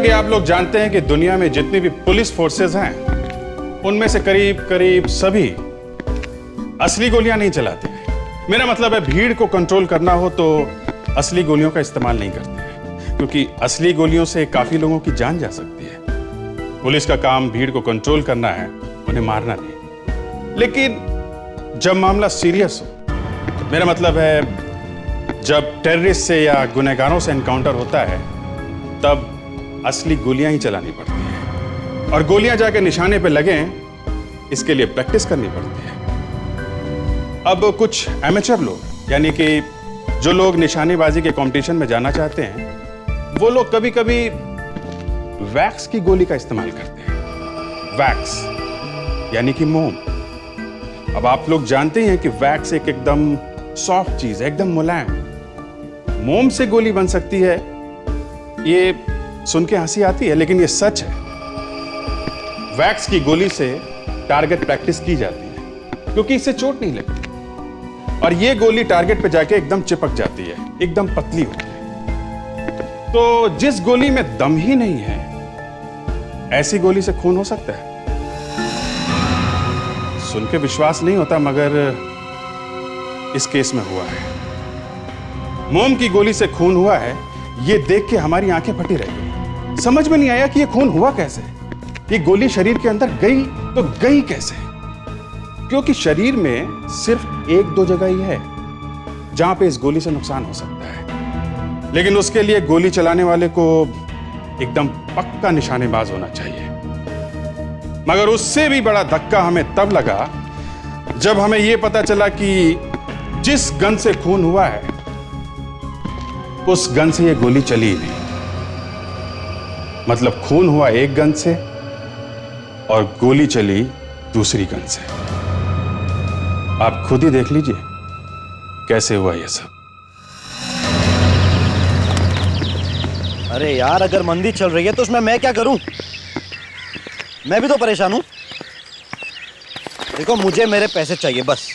कि आप लोग जानते हैं कि दुनिया में जितनी भी पुलिस फोर्सेस हैं उनमें से करीब करीब सभी असली गोलियां नहीं चलाते हैं। मेरा मतलब है भीड़ को कंट्रोल करना हो तो असली गोलियों का इस्तेमाल नहीं करते हैं, क्योंकि असली गोलियों से काफी लोगों की जान जा सकती है। पुलिस का काम भीड़ को कंट्रोल करना है, उन्हें मारना नहीं। लेकिन जब मामला सीरियस हो, मेरा मतलब है जब टेररिस्ट से या गुनहगारों से एनकाउंटर होता है, तब असली गोलियां ही चलानी पड़ती हैं। और गोलियां जाके निशाने पे लगें, इसके लिए प्रैक्टिस करनी पड़ती है। अब कुछ एमेचर लोग, यानी कि जो लोग निशानेबाजी के कंपटीशन में जाना चाहते हैं, वो लोग कभी कभी वैक्स की गोली का इस्तेमाल करते हैं। वैक्स यानी कि मोम। अब आप लोग जानते हैं कि वैक्स एक एकदम सॉफ्ट चीज है, एकदम मुलायम। मोम से गोली बन सकती है, ये सुन के हंसी आती है, लेकिन ये सच है। वैक्स की गोली से टारगेट प्रैक्टिस की जाती है, क्योंकि इससे चोट नहीं लगती और ये गोली टारगेट पे जाके एकदम चिपक जाती है, एकदम पतली होती है। तो जिस गोली में दम ही नहीं है, ऐसी गोली से खून हो सकता है? सुन के विश्वास नहीं होता, मगर इस केस में हुआ है। मोम की गोली से खून हुआ है, ये देख के हमारी आंखें फटी रह गई। समझ में नहीं आया कि ये खून हुआ कैसे। ये गोली शरीर के अंदर गई तो गई कैसे? क्योंकि शरीर में सिर्फ एक दो जगह ही है जहां पे इस गोली से नुकसान हो सकता है, लेकिन उसके लिए गोली चलाने वाले को एकदम पक्का निशानेबाज होना चाहिए। मगर उससे भी बड़ा धक्का हमें तब लगा जब हमें यह पता चला कि जिस गन से खून हुआ है, उस गन से यह गोली चली ही नहीं। मतलब खून हुआ एक गन से और गोली चली दूसरी गन से। आप खुद ही देख लीजिए कैसे हुआ ये सब। अरे यार, अगर मंदी चल रही है तो उसमें मैं क्या करूं? मैं भी तो परेशान हूं। देखो, मुझे मेरे पैसे चाहिए बस।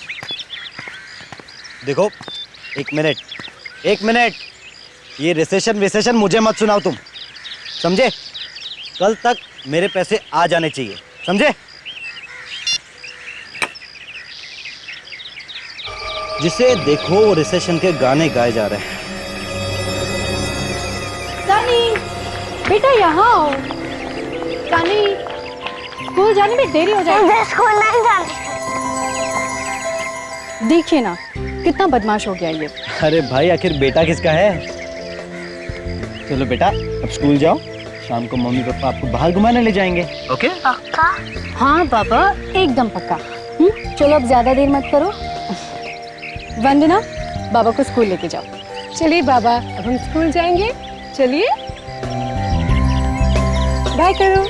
देखो, एक मिनट, ये रिसेशन मुझे मत सुनाओ तुम, समझे? कल तक मेरे पैसे आ जाने चाहिए, समझे? जिसे देखो वो रिसेशन के गाने गाए जा रहे हैं। सनी, बेटा यहाँ आओ। सनी, स्कूल जाने में देरी हो जाएगी। मुझे स्कूल नहीं जाना। देखिए ना, कितना बदमाश हो गया ये। अरे भाई, आखिर बेटा किसका है? चलो बेटा, अब स्कूल जाओ। शाम को मम्मी पापा आपको बाहर घुमाने ले जाएंगे, ओके? पक्का? हाँ पापा, एकदम पक्का। चलो अब ज्यादा देर मत करो। वंदना, बाबा को स्कूल लेके जाओ। चलिए बाबा, अब हम स्कूल जाएंगे। चलिए, बाय करो।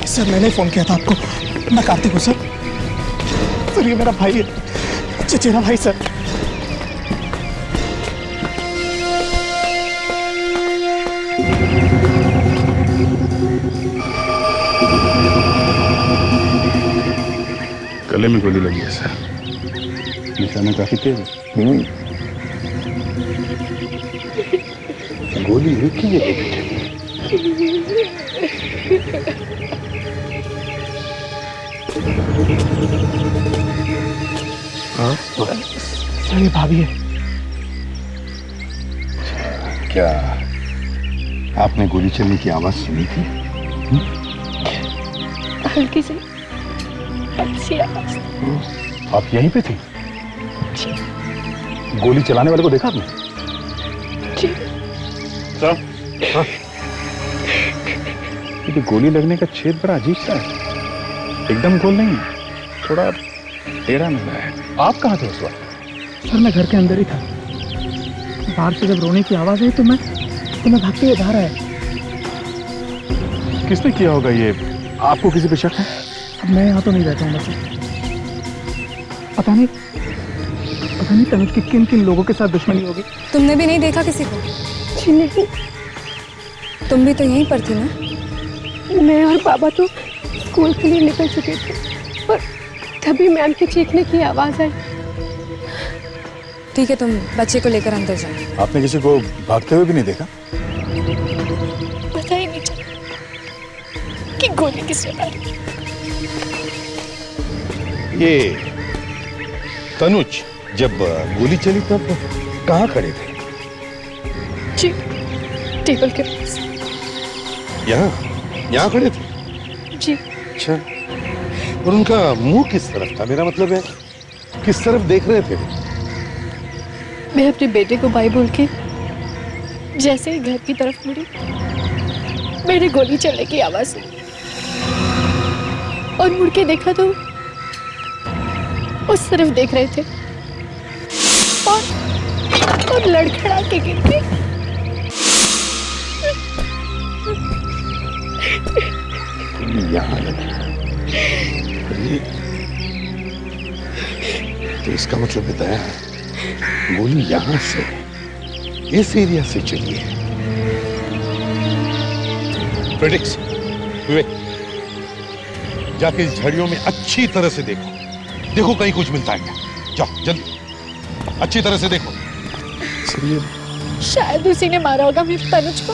सर, मैंने फोन किया था आपको। मैं कार्तिक हूँ सर, ये मेरा भाई है, चचेरा भाई सर। गले में गोली लगी है सर, निशाना काफी तेज है। गोली एक ही जगह पे चली। हाँ सर, ये भाभी है। क्या आपने गोली चलने की आवाज सुनी थी? हल्की सी अच्छी आवाज। आप यहीं पे थी? गोली चलाने वाले को देखा आपने? जी साहब हाँ। ये गोली लगने का छेद बड़ा अजीब सा है, एकदम गोल नहीं, थोड़ा टेढ़ा मिला है। आप कहाँ थे उस वक्त? सर मैं घर के अंदर ही था। बाहर से जब रोने की आवाज आई तो मैं भागते हुए बाहर आया। किसने किया होगा ये? आपको किसी पे शक है? अब मैं यहाँ तो नहीं रहता हूँ वैसे। पता नहीं तनुज की किन किन लोगों के साथ दुश्मनी होगी। तुमने भी नहीं देखा किसी को? जी नहीं, तुम भी तो यहीं पर थी ना? मैं और बाबा तो स्कूल के लिए निकल चुके थे और तभी मैम के चीखने की आवाज आई। ठीक है, तुम बच्चे को लेकर अंदर जाओ। आपने किसी को भागते हुए भी नहीं देखा? पता ही नहीं चला कि गोली किसने मारी। ये तनुज जब गोली चली तब कहाँ खड़े थे? जी टेबल के पास। यहाँ खड़े थे? जी अच्छा, और उनका मुंह किस तरफ था? मेरा मतलब है किस तरफ देख रहे थे? मैं अपने बेटे को बाय बोल के जैसे ही घर की तरफ मुड़ी, मैंने गोली चलने की आवाज सुनी और मुड़ के देखा तो उस तरफ देख रहे थे और लड़खड़ा के गिर गए। यहाँ तो इसका मतलब बताया गोली यहाँ से इस एरिया से चली है। प्रेडिक्स विवेक, जाके इस झड़ियों में अच्छी तरह से देखो कहीं कुछ मिलता है क्या। जाओ जल्दी अच्छी तरह से देखो। शायद उसी ने मारा होगा मेरे तनुज को।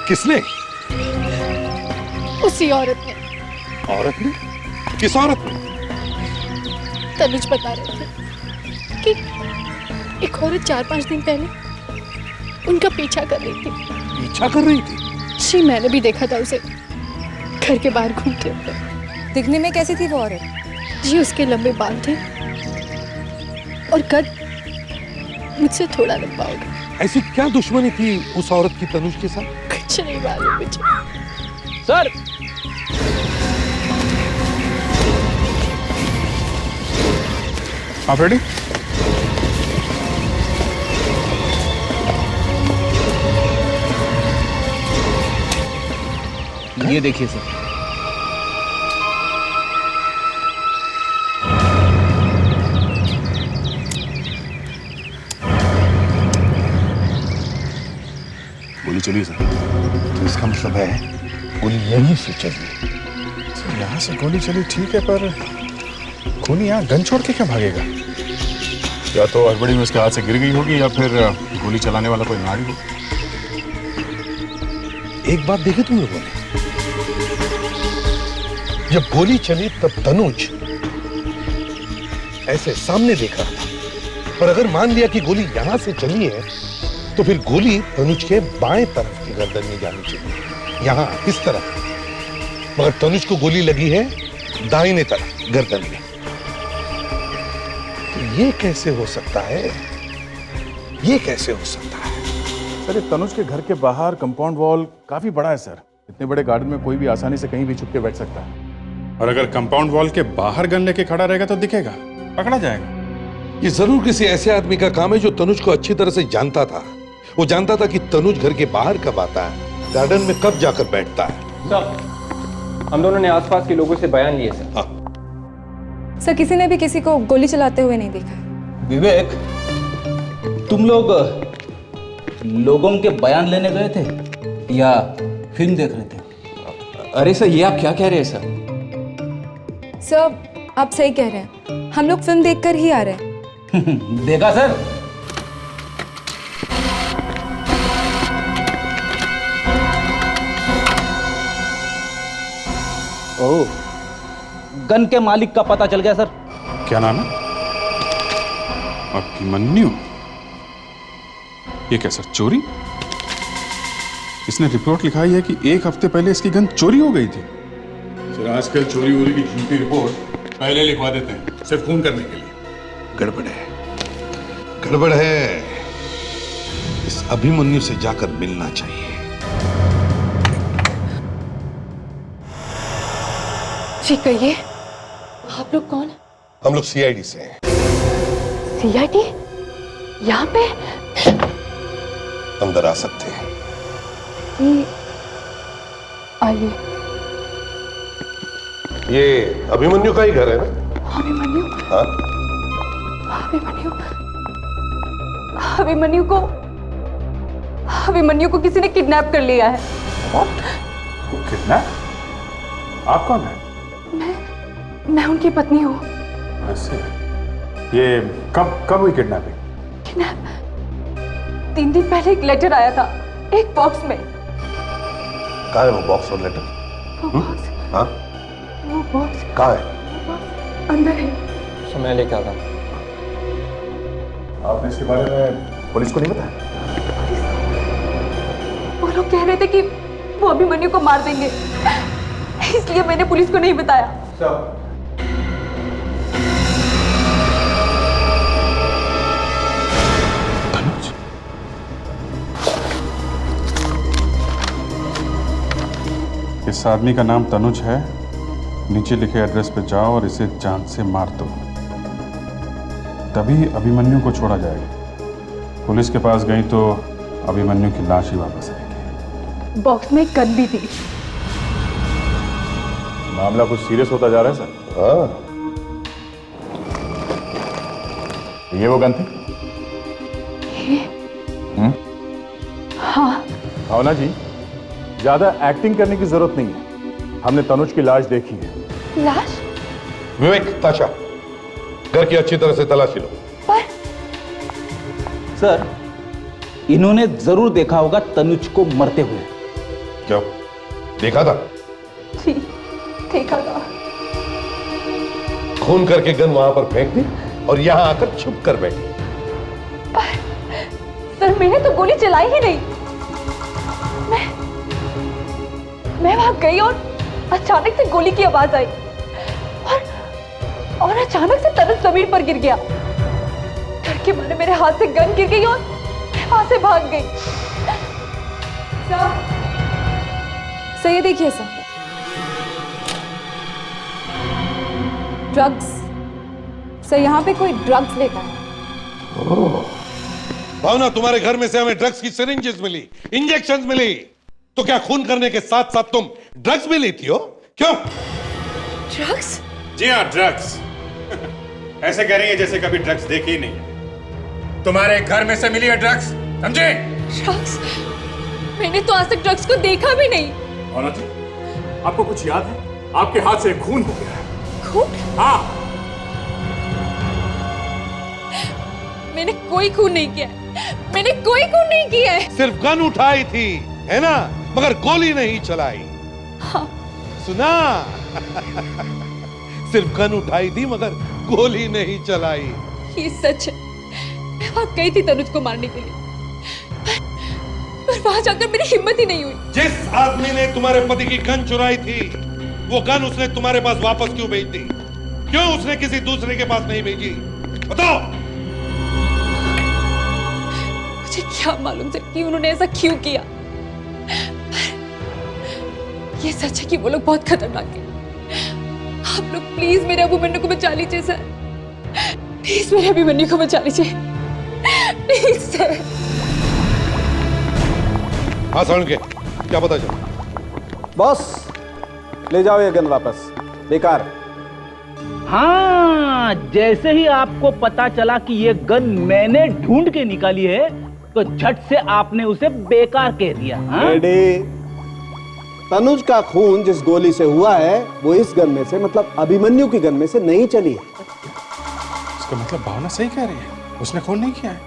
किसने? उसी औरत ने। औरत ने? किस औरत ने? तनुज बता रहे थे कि एक औरत 4-5 दिन पहले उनका पीछा कर रही थी। पीछा कर रही थी? जी मैंने भी देखा था उसे घर के बाहर घूमते हुए। दिखने में कैसी थी वो औरत? जी उसके लंबे बाल थे और कद मुझसे थोड़ा लंबा होगा। ऐसी क्या दुश्मनी थी उस औरत की तनुज के साथ? कुछ नहीं मालूम मुझे। सर आप रेडी? ये देखिए सर। गोली चली सर, तो इसका मतलब है गोली यहीं से चली। सर यहाँ से गोली चली ठीक है, पर खूनी यहाँ गन छोड़ के क्या भागेगा? या तो हड़बड़ी में उसके हाथ से गिर गई होगी या फिर गोली चलाने वाला कोई नाड़ी हो। एक बात देखे तुम लोगों ने, जब गोली चली तब तनुज ऐसे सामने देख रहा था, पर अगर मान लिया कि गोली यहां से चली है तो फिर गोली तनुज के बाएं तरफ की गर्दन में जानी चाहिए, यहां इस तरफ। मगर तनुज को गोली लगी है दाहिने तरफ गर्दन में। तो ये कैसे हो सकता है? ये कैसे हो सकता है? सर ये तनुज के घर के बाहर कंपाउंड वॉल काफी बड़ा है सर। इतने बड़े गार्डन में कोई भी आसानी से कहीं भी छुप के बैठ सकता है, और अगर कंपाउंड वॉल के बाहर गन लेके खड़ा रहेगा तो दिखेगा, पकड़ा जाएगा। ये जरूर किसी ऐसे आदमी का काम है जो तनुज को अच्छी तरह से जानता था। वो जानता था कि तनुज घर के बाहर कब आता है, गार्डन में कब जाकर बैठता है। सर हम दोनों ने आसपास के लोगों से बयान लिए सर। हाँ, सर किसी ने भी किसी को गोली चलाते हुए नहीं देखा। विवेक, तुम लोग लोगों के बयान लेने गए थे या फिल्म देख रहे थे? अरे सर ये आप क्या कह रहे हैं सर? सर आप सही कह रहे हैं, हम लोग फिल्म देखकर ही आ रहे हैं। देखा सर? ओह, गन के मालिक का पता चल गया सर। क्या नाम है? अभिमन्यु। ये क्या सर, चोरी? इसने रिपोर्ट लिखाई है कि 1 हफ्ते पहले इसकी गन चोरी हो गई थी। सर आजकल चोरी वोरी की झूठी रिपोर्ट पहले लिखवा देते हैं, सिर्फ खून करने के लिए। गड़बड़ है। गड़बड़ है। इस अभिमन्यु से जाकर मिलना चाहिए। जी कहिए, आप लोग कौन? हम लोग सीआईडी से हैं। सीआईडी? यहाँ पे? अंदर आ सकते हैं। आइए। ये अभिमन्यु का ही घर है ना? अभिमन्यु? हाँ? अभिमन्यु को किसी ने किडनैप कर लिया है। किडनैप? आप कौन है? मैं उनकी पत्नी हूँ। ऐसे? ये कब हुई किडनैपिंग? 3 दिन पहले एक लेटर आया था, एक बॉक्स में। कहाँ है वो बॉक्स और लेटर? वो बॉक्स? हाँ? वो बॉक्स कहाँ है? अंदर है। समय लेके आता हूँ। आपने इसके बारे में पुलिस को नहीं बताया? वो लोग कह रहे थे कि वो अभिमन्यु को मार देंगे, इसलिए मैंने पुलिस को नहीं बताया। इस आदमी का नाम तनुज है। नीचे लिखे एड्रेस पे जाओ और इसे जान से मार दो, तभी अभिमन्यु को छोड़ा जाएगा। पुलिस के पास गई तो अभिमन्यु की लाश ही वापस आएगी। बॉक्स में एक गन भी थी। मामला कुछ सीरियस होता जा रहा है सर। हाँ। ये वो गन थी? हाँ। भावना जी, ज्यादा एक्टिंग करने की जरूरत नहीं है। हमने तनुज की लाश देखी है। लाश? विवेक, ताशा, घर की अच्छी तरह से तलाशी लो। पर सर, इन्होंने जरूर देखा होगा तनुज को मरते हुए। क्यों? देखा था? जी, देखा था। खून करके गन वहां पर फेंक दी और यहां आकर छुप कर बैठी। सर, मैंने तो गोली चलाई ही नहीं। मैं वहां गई और अचानक से गोली की आवाज आई और अचानक से तनुज जमीन पर गिर गया। डर के मारे मेरे हाथ से गन गिर गई और मैं वहां से भाग गई। सर, ये देखिए सर, ड्रग्स। सर, यहाँ पे कोई ड्रग्स लेता है। भावना, तुम्हारे घर में से हमें ड्रग्स की सिरिंजेस मिली, इंजेक्शंस मिली, तो क्या खून करने के साथ साथ तुम ड्रग्स भी लेती हो? क्यों? ड्रग्स? जी हाँ, ड्रग्स। ऐसे कह रही है जैसे कभी ड्रग्स देखी ही नहीं। तुम्हारे घर में से मिली है ड्रग्स, समझे? ड्रग्स? मैंने तो आज तक ड्रग्स को देखा भी नहीं। भावना जी, आपको कुछ याद है? आपके हाथ से खून हो गया है। खून? हाँ। मैंने कोई खून नहीं किया है। मैंने कोई खून नहीं किया है। सिर्फ गन उठाई थी, है ना? मगर गोली नहीं चलाई। हाँ। सुना? सिर्फ गन उठाई थी मगर गोली नहीं चलाई। ये सच है। मैं वहां गई थी तनुज को मारने के लिए, पर वहां जाकर मेरी हिम्मत ही नहीं हुई। जिस आदमी ने तुम्हारे पति की गन चुराई थी, वो गन उसने तुम्हारे पास वापस क्यों भेज दी? क्यों उसने किसी दूसरे के पास नहीं भेजी? बताओ। मुझे क्या मालूम सर कि उन्होंने ऐसा क्यों किया। ये सच है कि वो लोग बहुत खतरनाक है। आप लोग प्लीज मेरे अभिमन्यु को बचा लीजिए सर। प्लीज मेरे अभिमन्यु को बचा लीजिए, प्लीज सर। हाँ साउंड के, क्या पता चला? बॉस, ले जाओ ये गन वापस, बेकार। हाँ, जैसे ही आपको पता चला कि ये गन मैंने ढूंढ के निकाली है, तो झट से आपने उसे बेकार कह दिया। हाँ? तनुज का खून जिस गोली से हुआ है वो इस गन में से, मतलब अभिमन्यु की गन में से नहीं चली है। इसका मतलब भावना सही कह रही है, उसने खून नहीं किया है।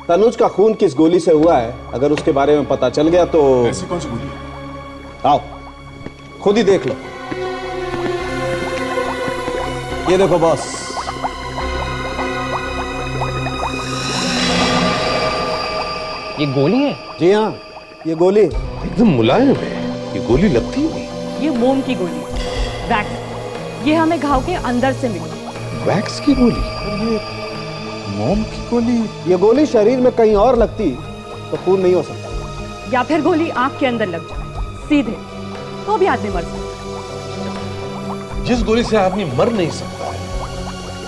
तनुज का खून किस गोली से हुआ है अगर उसके बारे में पता चल गया तो ऐसी कौन सी गोली है? आओ खुद ही देख लो। ये देखो बॉस, ये गोली है? जी हाँ, ये गोली एकदम मुलायम है, ये गोली लगती ही नहीं। ये मोम की गोली, वैक्स। ये हमें घाव के अंदर से मिली। वैक्स की गोली? ये मोम की गोली? ये गोली शरीर में कहीं और लगती तो खून नहीं हो सकता। या फिर गोली आंख के अंदर लग जाए सीधे, तो भी आदमी मर सकता। जिस गोली से आदमी मर नहीं सकता है,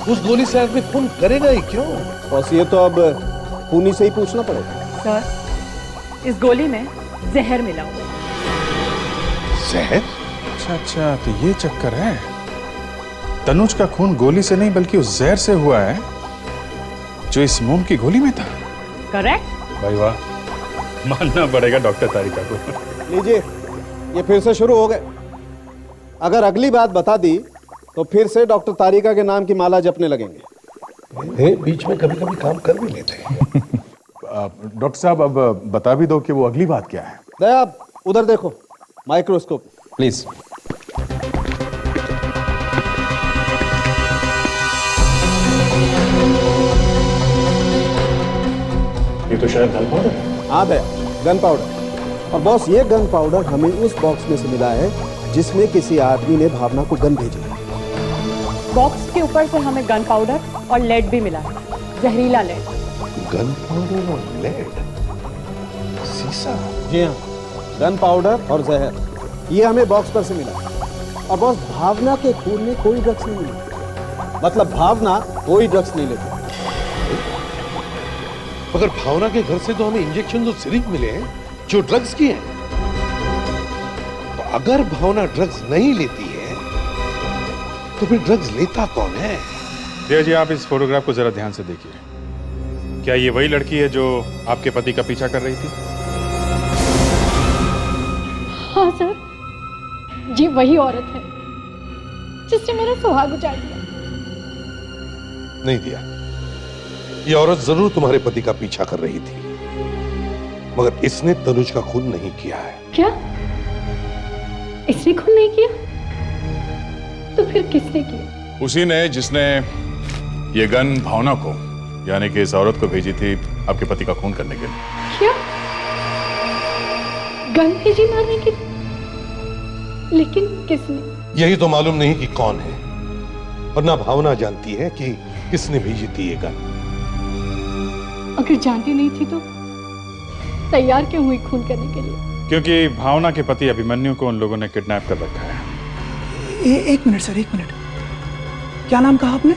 उस गोली से आदमी खून करेगा ही क्यों? बस ये तो अब खूनी से ही पूछना पड़ेगा। सर, इस गोली में जहर मिला हुआ। जहर? अच्छा, तो ये चक्कर है। तनुज का खून गोली से नहीं बल्कि उस जहर से हुआ है जो इस मोम की गोली में था। करेक्ट। भाई वाह, मानना पड़ेगा डॉक्टर तारिका को। लीजिए, ये फिर से शुरू हो गए। अगर अगली बात बता दी तो फिर से डॉक्टर तारिका के नाम की माला जपने लगेंगे। बीच में कभी कभी काम कर भी लेते हैं। डॉक्टर साहब, अब बता भी दो कि वो अगली बात क्या है। दया, उधर देखो, माइक्रोस्कोप प्लीज। ये तो शायद गन पाउडर है। हाँ दया, गन पाउडर। और बॉस, ये गन पाउडर हमें उस बॉक्स में से मिला है जिसमें किसी आदमी ने भावना को गन भेजी है। बॉक्स के ऊपर से हमें गन पाउडर और लेड भी मिला है, जहरीला लेड। गन पाउडर और लेड, सीसा। जी हाँ, गन पाउडर और जहर, ये हमें बॉक्स पर से मिला। और बॉस, भावना के खून में कोई ड्रग्स नहीं मिला। मतलब भावना कोई ड्रग्स नहीं लेती। मगर भावना के घर से तो हमें इंजेक्शन और सिरिंज मिले हैं जो ड्रग्स की हैं। तो अगर भावना ड्रग्स नहीं लेती है तो फिर ड्रग्स लेता कौन है? जय जी, आप इस फोटोग्राफ को जरा ध्यान से देखिए। क्या ये वही लड़की है जो आपके पति का पीछा कर रही थी? हाँ सर, ये वही औरत है जिसने मेरा सुहाग उजाड़ दिया। नहीं दिया, ये औरत जरूर तुम्हारे पति का पीछा कर रही थी, मगर इसने तनुज का खून नहीं किया है। क्या? इसने खून नहीं किया? तो फिर किसने किया? उसी ने जिसने ये गन भावना को, यानी कि इस औरत को भेजी थी आपके पति का खून करने के लिए। क्या? गन भेजी मारने के लिए? लेकिन किसने? यही तो मालूम नहीं कि कौन है, और ना भावना जानती है कि किसने भेजी थी ये गन। अगर जानती नहीं थी तो तैयार क्यों हुई खून करने के लिए? क्योंकि भावना के पति अभिमन्यु को उन लोगों ने किडनैप कर रखा है। एक मिनट सर, एक मिनट। क्या नाम कहा आपने?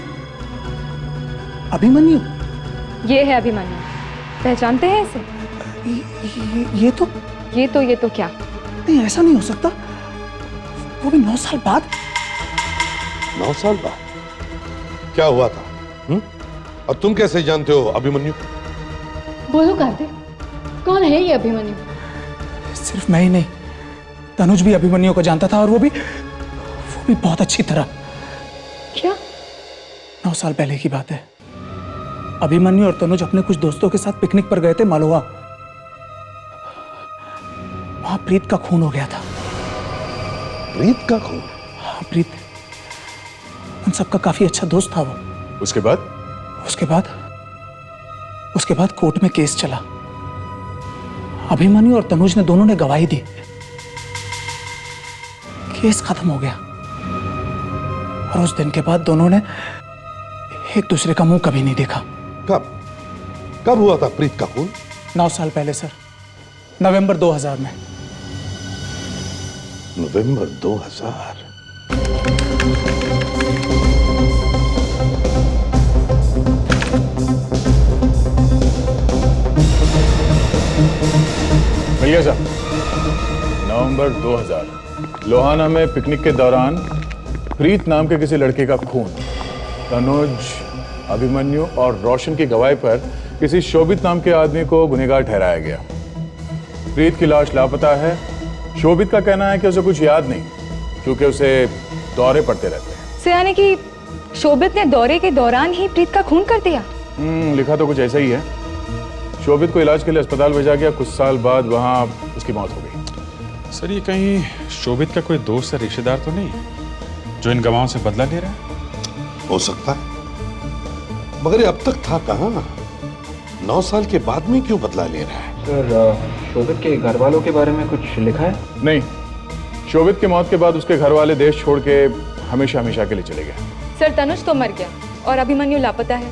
अभिमन्यु? ये है अभिमन्यु, पहचानते हैं इसे? ये तो क्या? नहीं, ऐसा नहीं हो सकता। वो भी 9 साल बाद। 9 साल बाद? क्या हुआ था? और तुम कैसे जानते हो अभिमन्यु? बोलो कार्तिक, कौन है ये अभिमन्यु? सिर्फ मैं ही नहीं, तनुज भी अभिमन्यु को जानता था, और वो भी बहुत अच्छी तरह। क्या? 9 साल पहले की बात है। अभिमन्यु और तनुज अपने कुछ दोस्तों के साथ पिकनिक पर गए थे मालवा। वहां प्रीत का खून हो गया था। प्रीत का खून? हाँ, प्रीत उन सबका काफी अच्छा दोस्त था वो। उसके बाद? उसके बाद कोर्ट में केस चला। अभिमन्यु और तनुज ने दोनों ने गवाही दी। केस खत्म हो गया, और उस दिन के बाद दोनों ने एक दूसरे का मुंह कभी नहीं देखा। कब हुआ था प्रीत का खून? 9 साल पहले सर, नवंबर 2000 में। नवंबर 2000? मिल गया साहब। नवंबर 2000, लोहाना में पिकनिक के दौरान प्रीत नाम के किसी लड़के का खून, तनुज, अभिमन्यु और रोशन की गवाही पर किसी शोभित नाम के आदमी को गुनहगार ठहराया गया। प्रीत की लाश लापता है। शोभित का कहना है कि उसे कुछ याद नहीं, क्योंकि उसे दौरे पड़ते रहते हैं। से यानी कि शोभित ने दौरे के दौरान ही प्रीत का खून कर दिया? लिखा तो कुछ ऐसा ही है। शोभित को इलाज के लिए अस्पताल भेजा गया। कुछ साल बाद वहां उसकी मौत हो गई। सर, ये कहीं शोभित का कोई दोस्त या रिश्तेदार तो नहीं है जो इन गवाहों से बदला ले रहा है? हो सकता है, मगर ये अब तक था कहां? 9 साल के बाद में क्यों बदला ले रहा है? सर, शोभित के घर वालों के बारे में कुछ लिखा है? नहीं, शोभित की मौत के बाद उसके घर वाले देश छोड़ के हमेशा हमेशा के लिए चले गए। सर, तनुज तो मर गया और अभिमन्यु लापता है,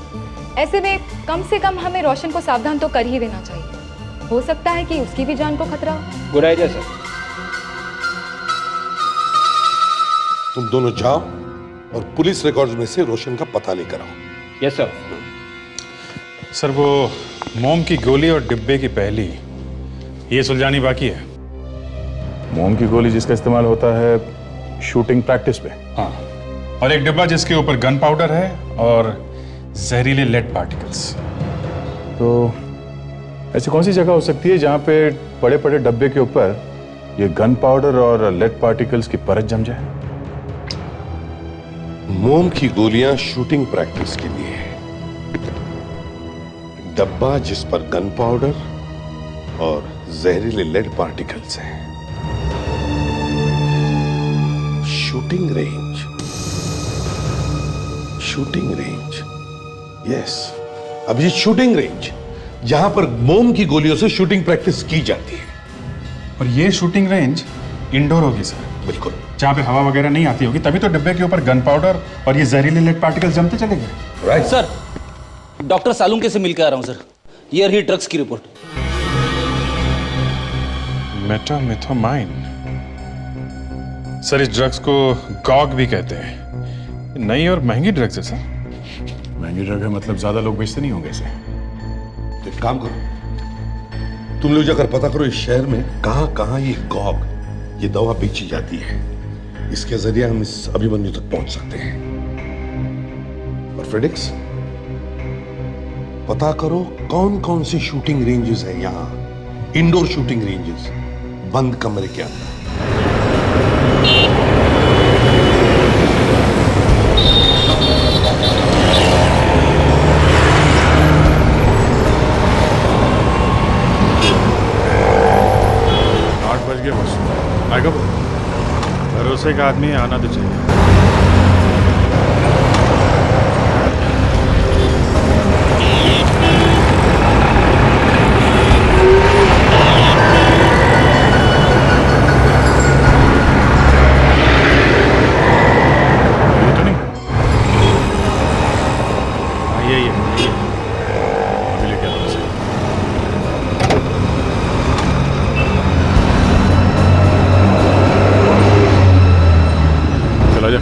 ऐसे में कम से कम हमें रोशन को सावधान तो कर ही देना चाहिए। हो सकता है कि उसकी भी जान को खतरा हो। Good idea sir. तुम दोनों जाओ और पुलिस रिकॉर्ड्स में से रोशन का पता लेकर आओ। Yes sir. सर वो मोम की गोली और डिब्बे की पहली ये सुलझानी बाकी है। मोम की गोली जिसका इस्तेमाल होता है शूटिंग प्रैक्टिस पे, हाँ, और एक डिब्बा जिसके ऊपर गन पाउडर है और जहरीले लेड पार्टिकल्स। तो ऐसी कौन सी जगह हो सकती है जहां पे बड़े बड़े डब्बे के ऊपर ये गन पाउडर और लेड पार्टिकल्स की परत जम जाए? मोम की गोलियां शूटिंग प्रैक्टिस के लिए, डब्बा जिस पर गन पाउडर और जहरीले लेड पार्टिकल्स हैं। Shooting range, shooting range, yes. अब ये शूटिंग रेंज जहां पर मोम की गोलियों से शूटिंग प्रैक्टिस की जाती है। और ये शूटिंग रेंज इंडोर होगी सर, बिल्कुल, जहां पे हवा वगैरह नहीं आती होगी, तभी तो डिब्बे के ऊपर गन पाउडर और ये जहरीले लेड पार्टिकल्स जमते चले गए। राइट सर, डॉक्टर सालुंके से मिलकर आ रहा हूं सर। ये रही ड्रग्स की रिपोर्ट। मेटामिथामाइन। सर इस ड्रग्स को गॉग भी कहते हैं। नई और महंगी ड्रग्स है सर। महंगी ड्रग है मतलब ज्यादा लोग बेचते नहीं होंगे इसे। तो एक काम करो, तुम लोग जाकर पता करो इस शहर में कहां कहां ये गॉग, ये दवा बेची जाती है। इसके जरिए हम इस अभिमन्यु तक पहुंच सकते हैं। और फ्रेडिक्स, पता करो कौन कौन सी शूटिंग रेंजेस हैं यहां, इंडोर शूटिंग रेंजेस, बंद कमरे के अंदर। आएगा वो, भरोसे का आदमी आना तो चाहिए। ये तो नहीं, हाँ ये अभी लेके आता हूँ उसे। चला जा।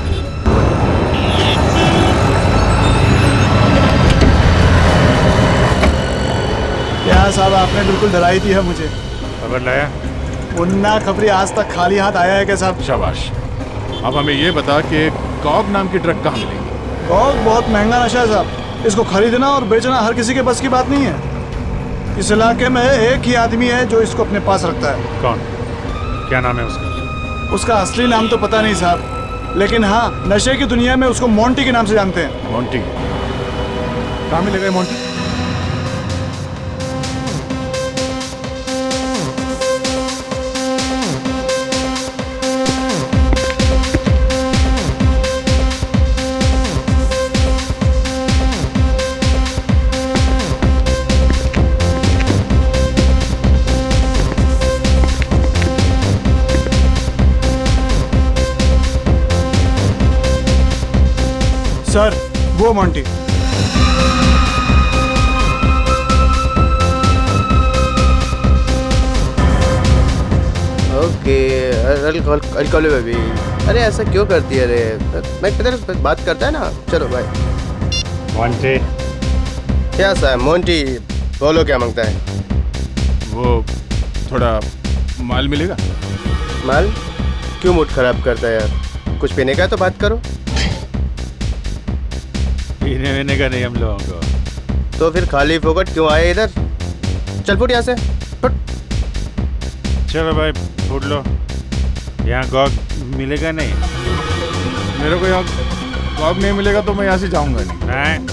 क्या साहब, आपने बिल्कुल डराई दी है मुझे। खबर लाया? मुन्ना खबरी आज तक खाली हाथ आया है क्या साहब? शाबाश। अब हमें ये बता कि गॉग नाम की ड्रग कहाँ मिलेगी? गॉग बहुत महंगा नशा है साहब। इसको खरीदना और बेचना हर किसी के बस की बात नहीं है। इस इलाके में एक ही आदमी है जो इसको अपने पास रखता है। कौन? क्या नाम है उसका? उसका असली नाम तो पता नहीं साहब, लेकिन हाँ, नशे की दुनिया में उसको मोंटी के नाम से जानते हैं। मोंटी? कहाँ मिलेगा ये मोंटी? सर, वो Monty. Okay, I'll call you baby। अरे ऐसा क्यों करती है रे? मैं किधर बात करता है ना। चलो भाई। मोंटी? क्या साहब? मोंटी बोलो, क्या मांगता है? वो थोड़ा माल मिलेगा? माल? क्यों मूड खराब करता है यार? कुछ पीने का तो बात करो। पीने वीने का नहीं हम लोगों को। तो फिर खाली फोकट क्यों आए इधर? चल फुट यहाँ से, फुट। चलो भाई फूट लो। यहाँ गॉग मिलेगा नहीं? मेरे को यहाँ गॉग नहीं मिलेगा तो मैं यहाँ से जाऊँगा नहीं।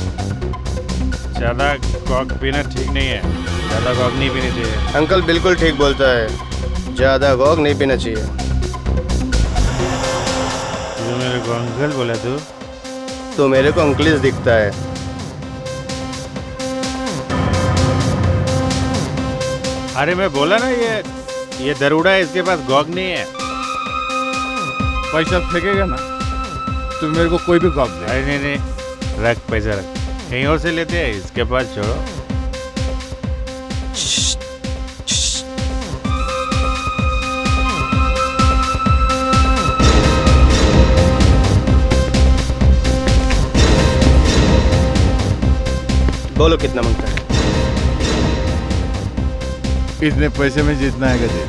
ज़्यादा गॉग पीना ठीक नहीं है। ज़्यादा गॉग नहीं पीनी चाहिए। अंकल बिल्कुल ठीक बोलता है, ज़्यादा गॉग नहीं पीना चाहिए। तू मेरे को अंकल बोला तू? तो मेरे को अंकलिस दिखता है। अरे मैं बोला ना ये दरोड़ा है, इसके पास गॉग नहीं है। पैसा फेंकेगा ना तो मेरे को कोई भी गॉग दे। अरे नहीं, रख पैसा रख। कहीं और से लेते हैं, इसके पास छोड़ो। बोलो कितना मांगता है? इतने पैसे में जितना है दे।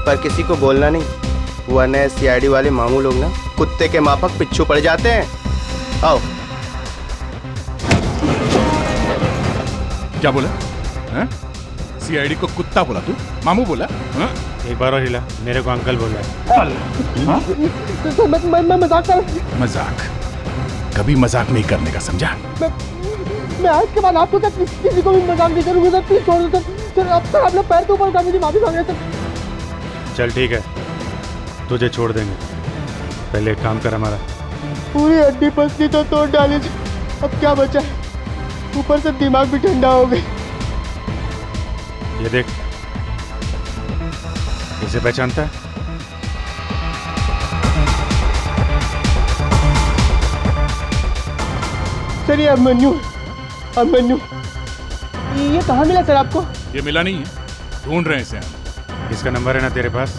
पर किसी को बोलना नहीं, वरना सीआईडी वाले मामू लोग ना कुत्ते के माफक पिच्छू पड़ जाते हैं। आओ। क्या बोला? सीआईडी को कुत्ता बोला तू? मामू बोला? एक बार और हिला, मेरे को अंकल बोला है। मैं मजाक कर। मजाक कभी मजाक नहीं करने का, समझा? मैं आज के बाद आपको क्या किसी को भी मजाक नहीं करूंगा सर, प्लीज छोड़ दो सर। अब तक आप लोग पैर के ऊपर कर माफी मांग रहे सर। चल ठीक है, तुझे छोड़ देंगे, पहले एक काम कर हमारा। पूरी हड्डी पसली तो तोड़ डाली थी, अब क्या बचा? ऊपर से दिमाग भी ठंडा हो गया। ये देख, इसे पहचानता है? सर ये अभिमन्यु, अभिमन्यु। ये कहाँ मिला सर आपको? ये मिला नहीं है, ढूंढ रहे हैं इसे हम। इसका नंबर है ना तेरे पास?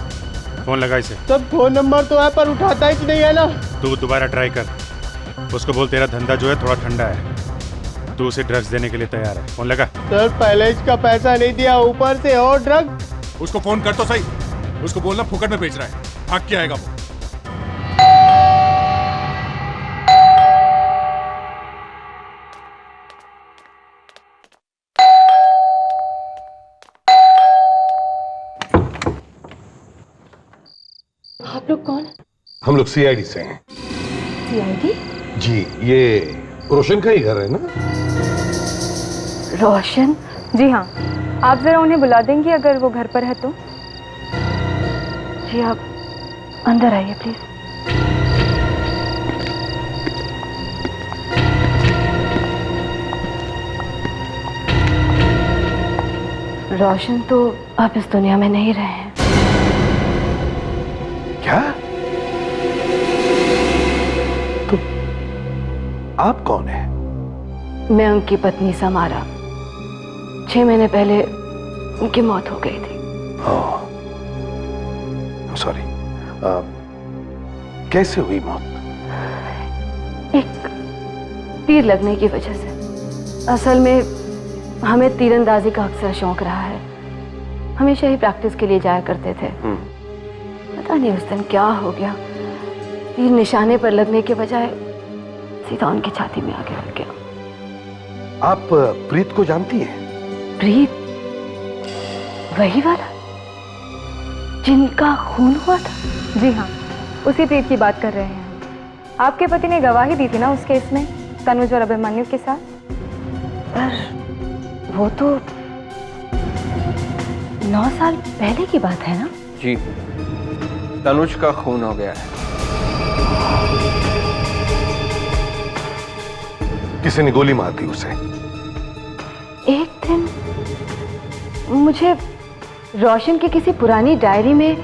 फोन लगा इसे। सर फोन नंबर तो है पर उठाता ही नहीं है ना। तू दोबारा ट्राई कर, उसको बोल तेरा धंधा जो है थोड़ा ठंडा है, तू उसे ड्रग्स देने के लिए तैयार है। फोन लगा। सर पहले इसका पैसा नहीं दिया, ऊपर से और ड्रग। उसको फोन कर तो सही, उसको बोलना फुकट में बेच रहा है, भाग के आएगा वो। आप लोग कौन? हम लोग सीआईडी से हैं। सीआईडी? जी, ये रोशन का ही घर है ना? रोशन? जी हाँ, आप जरा उन्हें बुला देंगे अगर वो घर पर है तो। जी आप अंदर आइए प्लीज। रोशन तो आप इस दुनिया में नहीं रहे हैं। क्या? तो आप कौन है? मैं उनकी पत्नी समारा। 6 महीने पहले उनकी मौत हो गई थी। सॉरी। कैसे हुई मौत? एक तीर लगने की वजह से। असल में हमें तीरंदाजी का अक्सर शौक रहा है, हमेशा ही प्रैक्टिस के लिए जाया करते थे। पता नहीं उस दिन क्या हो गया, तीर निशाने पर लगने के बजाय सीधा उनकी छाती में आके लग गया। आप प्रीत को जानती हैं? प्रीत? वही वाला जिनका खून हुआ था? जी हाँ, उसी प्रीत की बात कर रहे हैं। आपके पति ने गवाही दी थी ना उस केस में, तनुज और अभिमन्यु के साथ। पर वो तो 9 साल पहले की बात है ना? जी, तनुज का खून हो गया है। किसी ने गोली मार दी उसे। एक दिन मुझे रोशन की किसी पुरानी डायरी में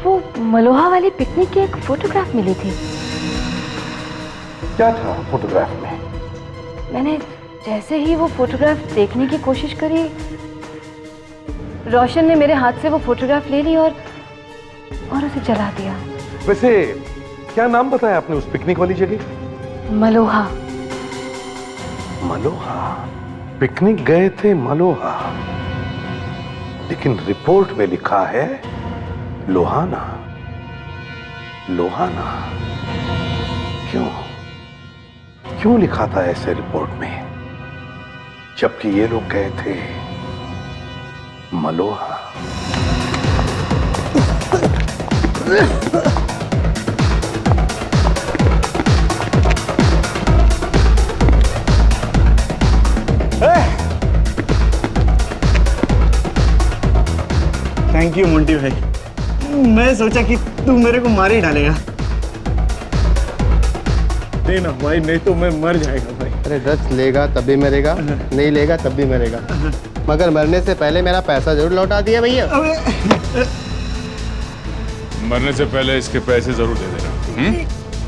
वो मलोहा वाली पिकनिक की एक फोटोग्राफ मिली थी। क्या था फोटोग्राफ में? मैंने जैसे ही वो फोटोग्राफ देखने की कोशिश करी, रोशन ने मेरे हाथ से वो फोटोग्राफ ले ली और उसे जला दिया। वैसे क्या नाम बताया आपने उस पिकनिक वाली जगह? मलोहा। मलोहा? पिकनिक गए थे मलोहा, लेकिन रिपोर्ट में लिखा है लोहाना। लोहाना क्यों? क्यों लिखा था ऐसे रिपोर्ट में, जबकि ये लोग गए थे मलोहा? थैंक यू मोंटी भाई, मैं सोचा कि तू मेरे को मार ही डालेगा। देना भाई, नहीं तो मैं मर जाएगा भाई। अरे ड्रग्स लेगा तब भी मरेगा, नहीं लेगा तब भी मरेगा, मगर मरने से पहले मेरा पैसा जरूर लौटा दिया भैया। मरने से पहले इसके पैसे जरूर दे देना।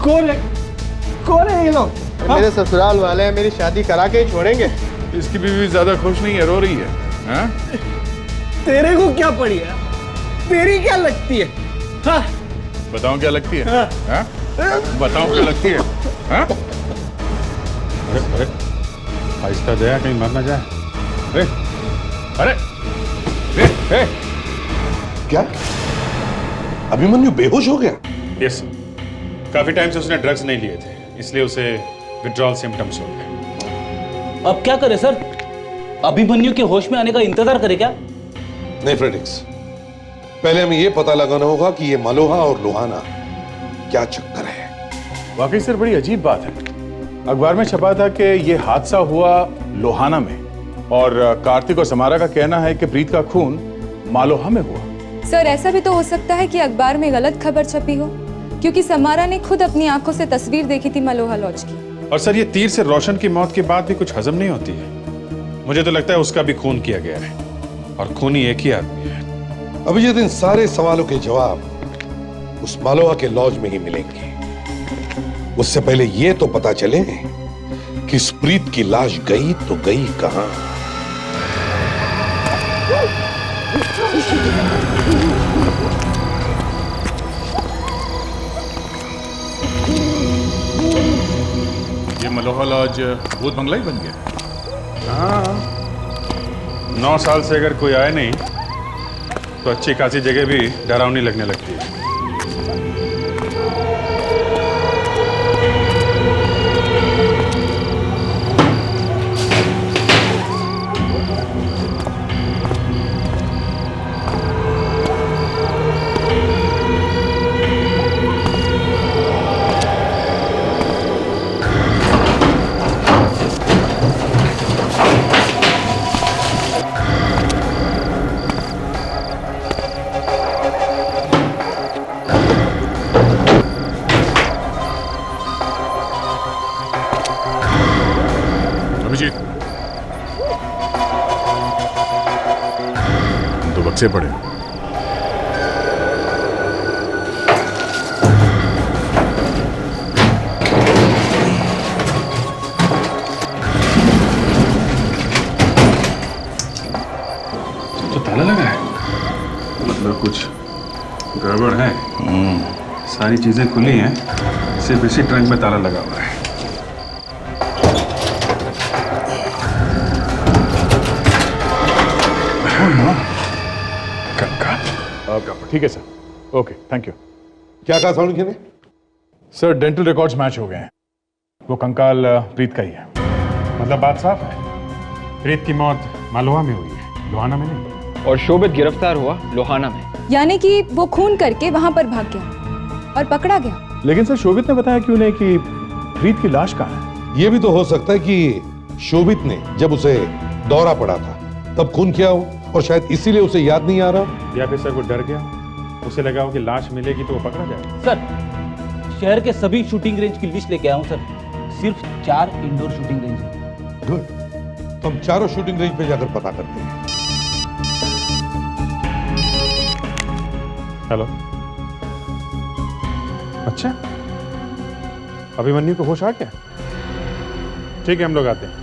कौन है ये लोग? मेरे ससुराल वाले हैं, मेरी शादी करा के ही छोड़ेंगे। इसकी बीवी ज्यादा खुश नहीं है, रो रही है। हाँ? तेरे को क्या पड़ी है? तेरी क्या लगती है? हाँ? बताओ क्या लगती है? हाँ? बताओ क्या लगती है? हाँ? अरे आहिस्ता दया, कहीं मर ना जाए। अरे क्या अभिमन्यु बेहोश हो गया? यस, काफी टाइम से उसने ड्रग्स नहीं लिए थे, इसलिए उसे विड्रॉल सिम्टम्स हो गए। अब क्या करे सर? अभिमन्यु के होश में आने का इंतजार करे क्या? नहीं फ्रेडिक्स, पहले हमें यह पता लगाना होगा कि ये मलोहा और लोहाना क्या चक्कर है। वाकई सर बड़ी अजीब बात है। अखबार में छपा था कि ये हादसा हुआ लोहाना में, और कार्तिक और समारा का कहना है कि प्रीत का खून मालोहा में हुआ। सर ऐसा भी तो हो सकता है कि अखबार में गलत खबर छपी हो, क्योंकि समारा ने खुद अपनी आंखों से तस्वीर देखी थी मलोहा लॉज की। और सर, ये तीर से रोशन की मौत के बाद भी कुछ हजम नहीं होती है। मुझे तो लगता है उसका भी खून किया गया है, और खूनी एक ही आदमी है। अभिजीत, इन सारे सवालों के जवाब उस मालोहा के लॉज में ही मिलेंगे। उससे पहले यह तो पता चले कि इस प्रीत की लाश गई तो गई कहां। ये मलोहा लॉज भूत बंगला ही बन गया। हाँ, 9 साल से अगर कोई आए नहीं तो अच्छी खासी जगह भी डरावनी लगने लगती है। अभिजीत, तो बक्से पड़े। तो ताला लगा है, मतलब कुछ गड़बड़ है। सारी चीजें खुली हैं, सिर्फ इसी ट्रंक में ताला लगा हुआ है। ठीक है सर, ओके, थैंक यू। क्या कहा साउंड ने? सर डेंटल रिकॉर्ड्स मैच हो गए हैं। वो कंकाल प्रीत का ही है। मतलब बात साफ है, प्रीत की मौत मालोहा में हुई है, लोहाना में नहीं। और शोभित गिरफ्तार हुआ लोहाना में। यानी कि वो खून करके वहां पर भाग गया और पकड़ा गया। लेकिन सर शोभित ने बताया क्यों नहीं कि प्रीत की लाश कहाँ है? यह भी तो हो सकता है कि शोभित ने जब उसे दौरा पड़ा था तब खून किया हो, और शायद इसीलिए उसे याद नहीं आ रहा। या फिर सर वो डर गया, उसे लगा हो कि लाश मिलेगी तो वो पकड़ा जाएगा। सर शहर के सभी शूटिंग रेंज की लिस्ट लेके आया हूं सर। सिर्फ 4 इंडोर शूटिंग रेंज है। गुड, तो हम चारों शूटिंग रेंज पे जाकर पता करते हैं। हेलो, अच्छा अभिमन्यु को होश आ गया? ठीक है, हम लोग आते हैं।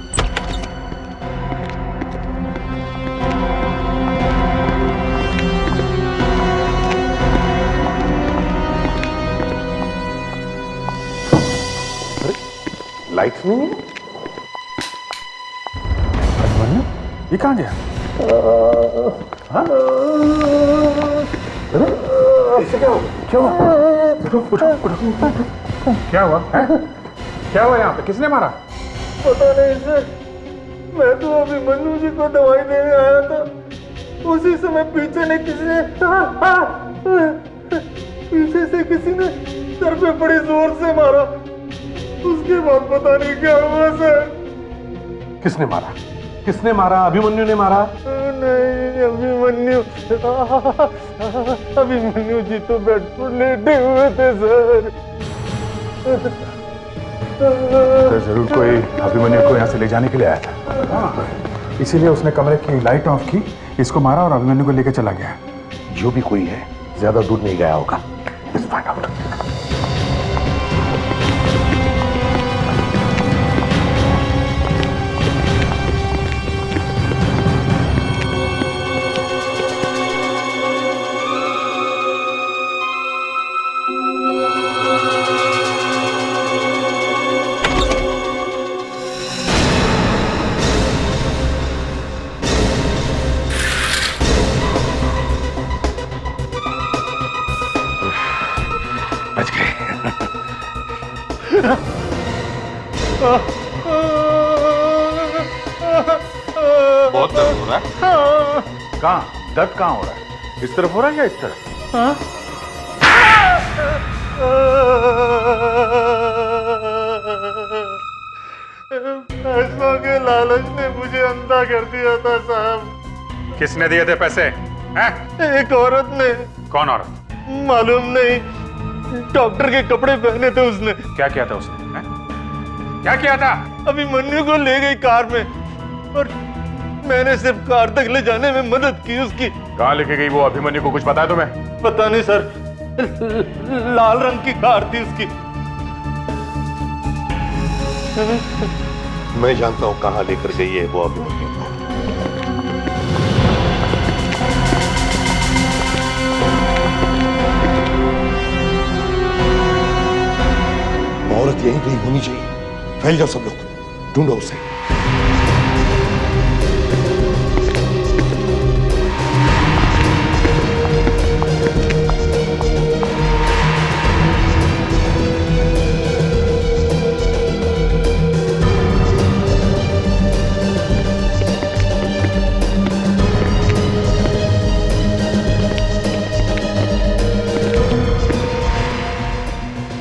लाइट्स नहीं है। अभिमन्यु ये कहाँ गया? हाँ? अरे इससे क्या हुआ? क्या हुआ? उठो। क्या हुआ? क्या हुआ यहाँ पे? किसने मारा? पता नहीं सर, मैं तो अभिमन्यु जी को दवाई देने आया था, उसी समय पीछे से किसी ने सर पे बड़ी जोर से मारा। उसके बाद पता नहीं क्या हुआ सर। किसने मारा? किसने मारा? अभिमन्यु ने मारा? नहीं, अभिमन्यु जी तो बेड पर लेटे हुए थे सर। जरूर कोई अभिमन्यु को यहाँ से ले जाने के लिए आया था। इसीलिए उसने कमरे की लाइट ऑफ की, इसको मारा और अभिमन्यु को लेकर चला गया। जो भी कोई है ज्यादा दूर नहीं गया होगा। Let's find out. बच गए। बहुत दर्द हो रहा है? कहाँ दर्द कहाँ हो रहा है? इस तरफ हो रहा है या इस तरफ? पैसों के लालच ने मुझे अंधा कर दिया था साहब। किसने दिए थे पैसे? हैं? एक औरत ने। कौन औरत? मालूम नहीं, डॉक्टर के कपड़े पहने थे उसने। क्या किया था उसने? हैं? क्या किया था? अभिमन्यु को ले गई कार में और मैंने सिर्फ कार तक ले जाने में मदद की उसकी। कहाँ लेके गई वो? अभिमन्यु को कुछ पता है तुम्हें? पता नहीं सर, लाल रंग की कार थी उसकी। मैं जानता हूं कहां लेकर गई है वो अभिमन्यु को। औरत यहीं कहीं होनी चाहिए। फैल जाओ सब लोग, ढूंढो उसे।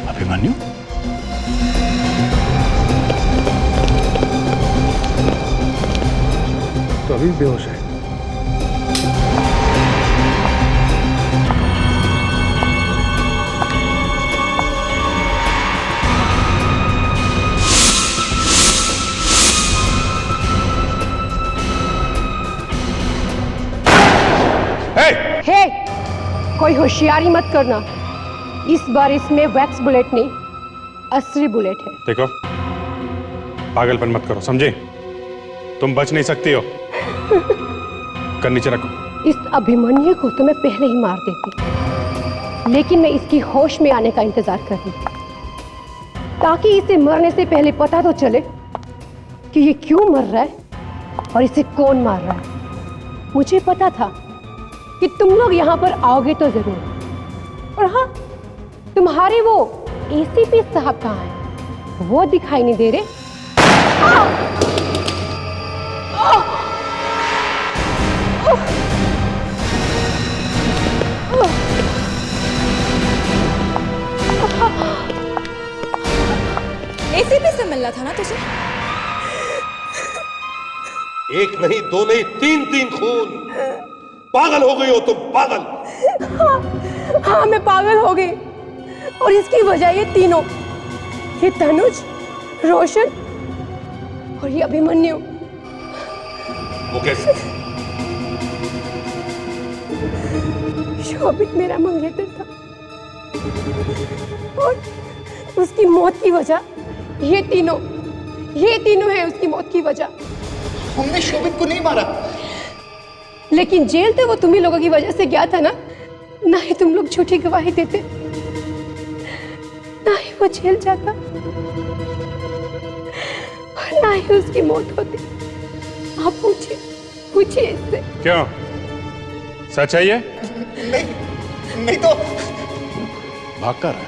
अभिमन्यु? तो अभी बेहोश है। हे, कोई होशियारी मत करना। इस बार इसमें वैक्स बुलेट नहीं, असली बुलेट है। देखो, पागलपन मत करो, समझे? तुम बच नहीं सकती हो। कर नीचे रखो। इस अभिमन्यु को तो मैं पहले ही मार देती, लेकिन मैं इसकी होश में आने का इंतजार कर रही ताकि इसे मरने से पहले पता तो चले कि ये क्यों मर रहा है और इसे कौन मार रहा है। मुझे पता था कि तुम लोग यहाँ पर आओगे तो जरूर। और हाँ, तुम्हारे वो एसीपी साहब कहाँ हैं? वो दिखाई नहीं दे रहे। एसीपी से मिलना था ना तुझे? एक नहीं, दो नहीं, तीन तीन खून। पागल हो गई हो तुम, पागल। हाँ, मैं पागल हो गई और इसकी वजह ये तीनों, ये तनुज, रोशन और ये अभिमन्यु। वो कैसे? शोभित मेरा मंगेतर था और उसकी मौत की वजह ये तीनों है उसकी मौत की वजह। हमने शोभित को नहीं मारा, लेकिन जेल तो वो तुम ही लोगों की वजह से गया था ना। ना ही तुम लोग झूठी गवाही देते, ना ही वो जेल जाता और ना ही उसकी मौत होती। आप पूछिए इससे। क्यों? सच है ये? नहीं तो भाग कर रहा है?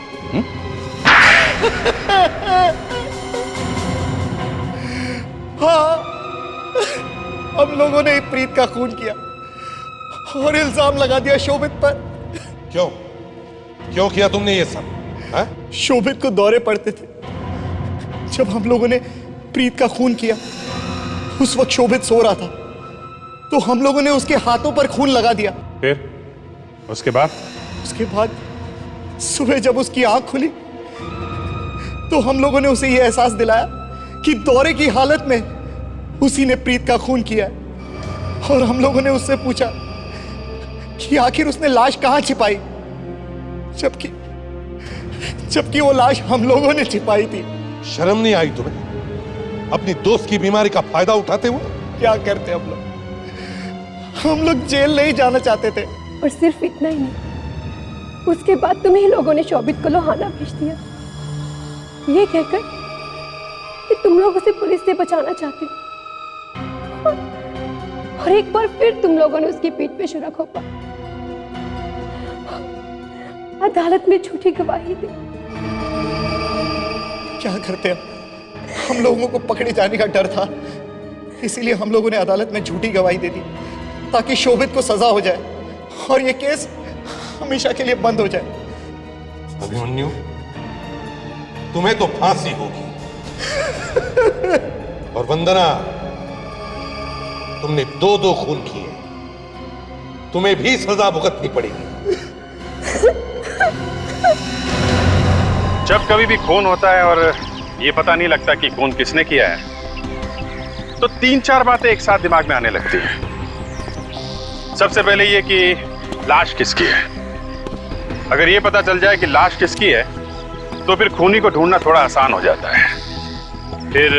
हाँ, हम लोगों ने प्रीत का खून किया और इल्जाम लगा दिया शोभित पर। क्यों किया तुमने ये सब? है? शोभित को दौरे पड़ते थे। जब हम लोगों ने प्रीत का खून किया, उस वक्त शोभित सो रहा था, तो हम लोगों ने उसके हाथों पर खून लगा दिया। फिर उसके बाद सुबह जब उसकी आंख खुली तो हम लोगों ने उसे यह एहसास दिलाया कि दौरे की हालत में उसी ने प्रीत का खून किया है। और हम लोगों ने उससे पूछा कि आखिर उसने लाश कहां छिपाई, जबकि वो लाश हम लोगों ने छिपाई थी। शर्म नहीं आई तुम्हें? अपनी दोस्त की बीमारी का फायदा उठाते हुए? क्या करते हम लोग जेल नहीं जाना चाहते थे। और सिर्फ इतना ही नहीं, उसके बाद तुम्ही लोगों ने शोभित को लोहाना भेज दिया, ये कहकर कि तुम लोग उसे पुलिस से बचाना चाहते हो। और एक बार फिर तुम लोगों ने उसकी पीठ पे छुरा घोंपा। अदालत में झूठी गवाही दी। क्या करते हम लोगों को पकड़े जाने का डर था, इसीलिए हम लोगों ने अदालत में झूठी गवाही दे दी ताकि शोभित को सजा हो जाए और ये केस हमेशा के लिए बंद हो जाए। अभिमन्यु, तुम्हें तो फांसी होगी। और वंदना, तुमने 2-2 खून किए, तुम्हें भी सजा भुगतनी पड़ेगी। जब कभी भी खून होता है और ये पता नहीं लगता कि खून किसने किया है, तो 3-4 बातें एक साथ दिमाग में आने लगती हैं। सबसे पहले ये कि लाश किसकी है। अगर ये पता चल जाए कि लाश किसकी है, तो फिर खूनी को ढूंढना थोड़ा आसान हो जाता है। फिर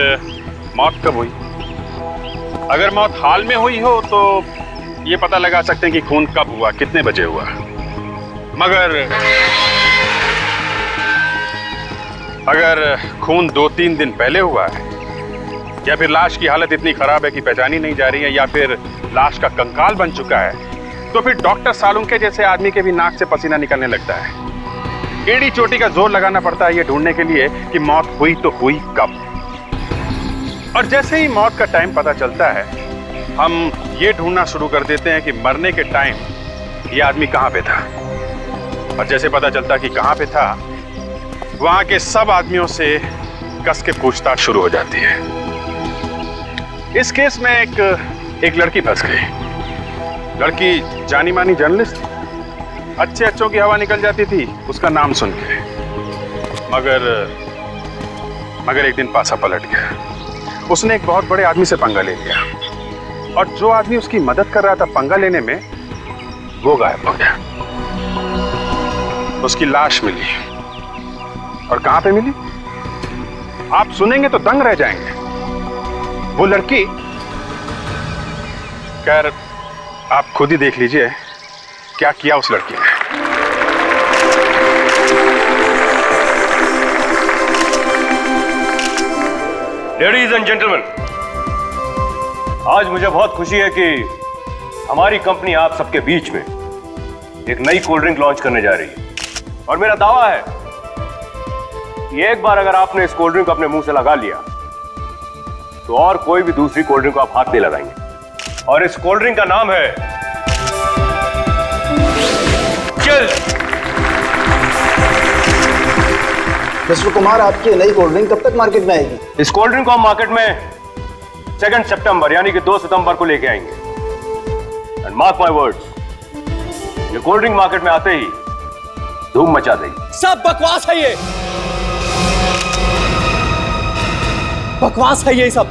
मौत कब हुई। अगर मौत हाल में हुई हो तो ये पता लगा सकते हैं कि खून कब हुआ, कितने बजे हुआ। मगर अगर खून 2-3 दिन पहले हुआ है, या फिर लाश की हालत इतनी खराब है कि पहचानी नहीं जा रही है, या फिर लाश का कंकाल बन चुका है, तो फिर डॉक्टर सालुंके जैसे आदमी के भी नाक से पसीना निकलने लगता है। एड़ी चोटी का जोर लगाना पड़ता है ये ढूंढने के लिए कि मौत हुई तो हुई कब। और जैसे ही मौत का टाइम पता चलता है, हम ये ढूंढना शुरू कर देते हैं कि मरने के टाइम ये आदमी कहाँ पे था। और जैसे पता चलता कि कहाँ पे था, वहां के सब आदमियों से कस के पूछताछ शुरू हो जाती है। इस केस में एक लड़की फंस गई। लड़की जानी मानी जर्नलिस्ट थी, अच्छे अच्छों की हवा निकल जाती थी उसका नाम सुन के। मगर एक दिन पासा पलट गया। उसने एक बहुत बड़े आदमी से पंगा ले लिया, और जो आदमी उसकी मदद कर रहा था पंगा लेने में, वो गायब हो गया। उसकी लाश मिली, और कहां पे मिली आप सुनेंगे तो दंग रह जाएंगे। वो लड़की, खैर आप खुद ही देख लीजिए क्या किया उस लड़की ने। लेडीज एंड जेंटलमैन, आज मुझे बहुत खुशी है कि हमारी कंपनी आप सबके बीच में एक नई कोल्ड ड्रिंक लॉन्च करने जा रही है। और मेरा दावा है कि एक बार अगर आपने इस कोल्ड ड्रिंक को अपने मुंह से लगा लिया, तो और कोई भी दूसरी कोल्ड ड्रिंक को आप हाथ नहीं लगाएंगे। और इस कोल्ड ड्रिंक का नाम है चिल। मिस्टर कुमार, आपकी नई कोल्ड ड्रिंक कब तक मार्केट में आएगी? इस कोल्ड ड्रिंक को हम मार्केट में 2 सितंबर यानी कि 2 सितंबर को लेके आएंगे। एंड मार्क माय वर्ड्स, ये कोल्ड ड्रिंक मार्केट में आते ही धूम मचा देगी। सब बकवास है ये, बकवास है ये सब।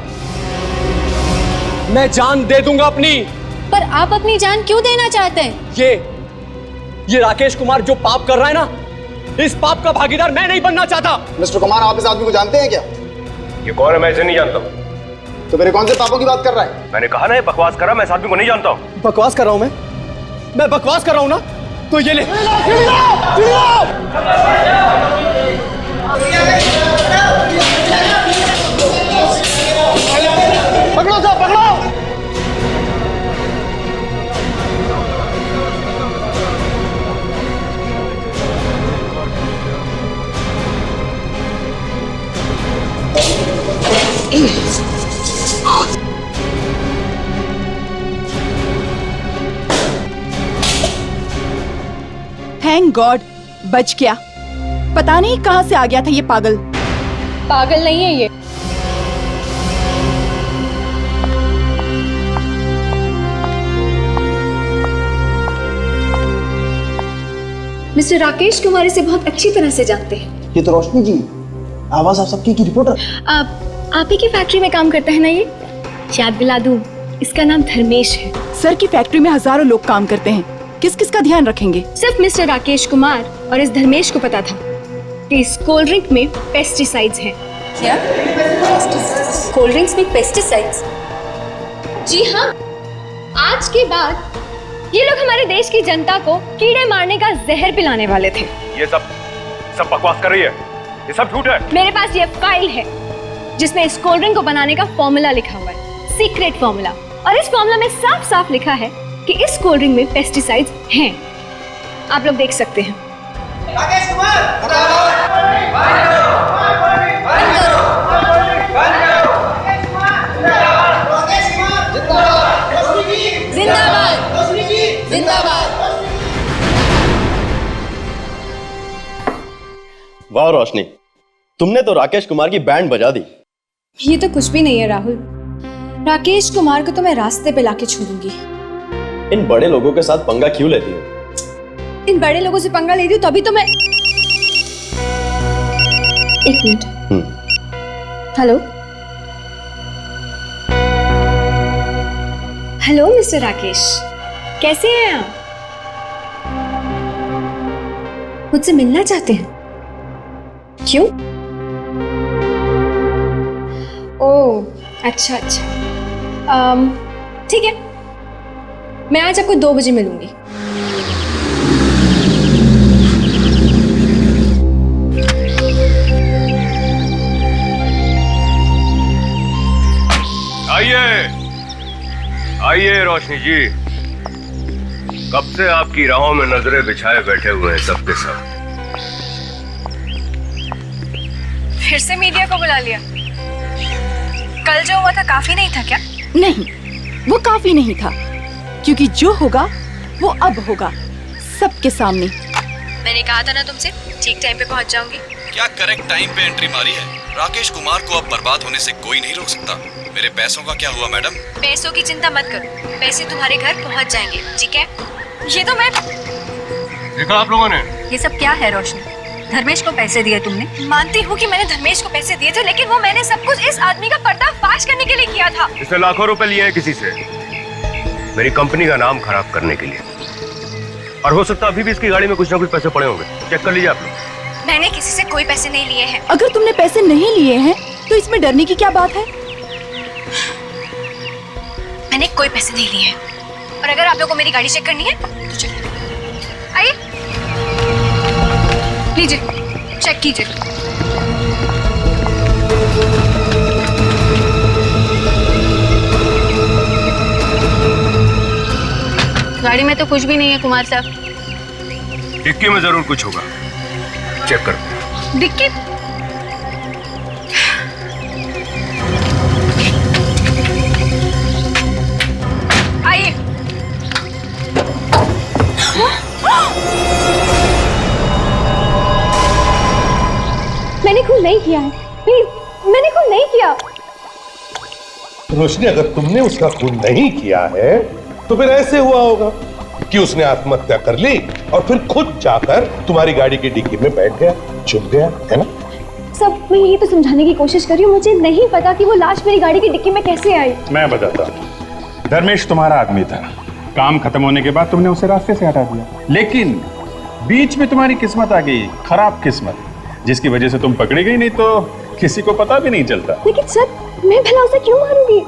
मैं जान दे दूंगा अपनी। पर आप अपनी जान क्यों देना चाहते हैं? ये राकेश कुमार जो पाप कर रहा है ना, इस पाप का भागीदार मैं नहीं बनना चाहता। मिस्टर कुमार, आप इस आदमी को जानते हैं क्या? ये कौन है? मैं इसे नहीं जानता। तो मेरे कौन से पापों की बात कर रहा है? मैंने कहा ना ये बकवास कर रहा, मैं इस आदमी को नहीं जानता हूं। बकवास कर रहा हूं मैं बकवास कर रहा हूं ना, तो ये ले। पकड़ो साहब, पकड़ो। थैंक गॉड बच गया। पता नहीं कहां से आ गया था ये पागल। पागल नहीं है ये, मिस्टर राकेश कुमार इसे बहुत अच्छी तरह से जानते हैं। ये तो रोशनी जी, आवाज आप सबकी की रिपोर्टर। आप ही की फैक्ट्री में काम करता है ना ये? याद दिला दूं, इसका नाम धर्मेश है। सर की फैक्ट्री में हजारों लोग काम करते हैं, किस किस का ध्यान रखेंगे? सिर्फ मिस्टर राकेश कुमार और इस धर्मेश को पता था कि इस कोल्ड ड्रिंक में पेस्टिसाइड्स हैं। क्या? कोल्ड ड्रिंक्स में पेस्टिसाइड्स? जी हाँ, आज के बाद ये लोग हमारे देश की जनता को कीड़े मारने का जहर पिलाने वाले थे। ये सब बकवास कर रही है, ये सब झूठ है। मेरे पास ये फाइल है जिसमें इस कोल्ड ड्रिंक को बनाने का फॉर्मूला लिखा हुआ है, सीक्रेट फॉर्मूला। और इस फॉर्मूला में साफ साफ लिखा है कि इस कोल्ड ड्रिंक में पेस्टिसाइड्स हैं। आप लोग देख सकते हैं। वाह रोशनी, तुमने तो राकेश कुमार की बैंड बजा दी। ये तो कुछ भी नहीं है राहुल। राकेश कुमार को तो मैं रास्ते पे लाके छोड़ूंगी। इन बड़े लोगों के साथ पंगा क्यों लेती हो? इन बड़े लोगों से पंगा ले रही हूँ तभी तो मैं। एक minute. Hello hello mister Rakesh, कैसे हैं आप? मुझसे मिलना चाहते हैं? क्यों? ओह अच्छा अच्छा, ठीक है, मैं आज आपको 2 बजे मिलूंगी। आइए आइए रोशनी जी, कब से आपकी राहों में नजरें बिछाए बैठे हुए हैं सबके सब। फिर से मीडिया को बुला लिया? कल जो हुआ था काफी नहीं था क्या? नहीं, वो काफी नहीं था, क्योंकि जो होगा वो अब होगा, सबके सामने। मैंने कहा था ना तुमसे, ठीक टाइम पे पहुंच जाऊंगी। क्या करेक्ट टाइम पे एंट्री मारी है? राकेश कुमार को अब बर्बाद होने से कोई नहीं रोक सकता। मेरे पैसों का क्या हुआ मैडम? पैसों की चिंता मत करो, पैसे तुम्हारे घर पहुंच जाएंगे, ठीक है? ये तो मैं। देखा आप लोगों ने? ये सब क्या है रोशनी? धर्मेश को पैसे दिए तुमने? मानती हूँ कि मैंने धर्मेश को पैसे दिए थे, लेकिन वो मैंने सब कुछ इस आदमी का पर्दाफाश करने के लिए किया था। इसने लाखों रुपए लिए हैं किसी से, मेरी कंपनी का नाम खराब करने के लिए। और हो सकता अभी भी इसकी गाड़ी में कुछ ना कुछ पैसे पड़े होंगे, चेक कर लीजिए आप लोग। मैंने किसी से कोई पैसे नहीं लिए हैं। अगर तुमने पैसे नहीं लिए हैं तो इसमें डरने की क्या बात है? मैंने कोई पैसे नहीं लिए हैं, और अगर आप लोगों को मेरी गाड़ी चेक करनी है तो चलिए, आइए लीजिए, चेक कीजिए। गाड़ी में तो कुछ भी नहीं है कुमार साहब। डिक्की में जरूर कुछ होगा, चेक करो। डिक्की? आइए। मैंने खून नहीं किया है, प्लीज, मैंने खून नहीं किया। रोशनी, अगर तुमने उसका खून नहीं किया है तो फिर ऐसे हुआ होगा कि उसने आत्महत्या कर ली और फिर खुद जाकर तुम्हारी गाड़ी की डिक्की में बैठ गया, छुप गया, है ना? सब मैं यही तो समझाने की कोशिश कर रही हूँ, मुझे नहीं पता कि वो लाश मेरी गाड़ी की डिक्की में कैसे आई। मैं बताता हूँ। धर्मेश तुम्हारा आदमी था, काम खत्म होने के बाद तुमने उसे रास्ते से हटा दिया, लेकिन बीच में तुम्हारी किस्मत आ गई, खराब किस्मत, जिसकी वजह से तुम पकड़ी गई, नहीं तो किसी को पता भी नहीं चलता। लेकिन सर, मैं भला उसे क्यों मारूंगी?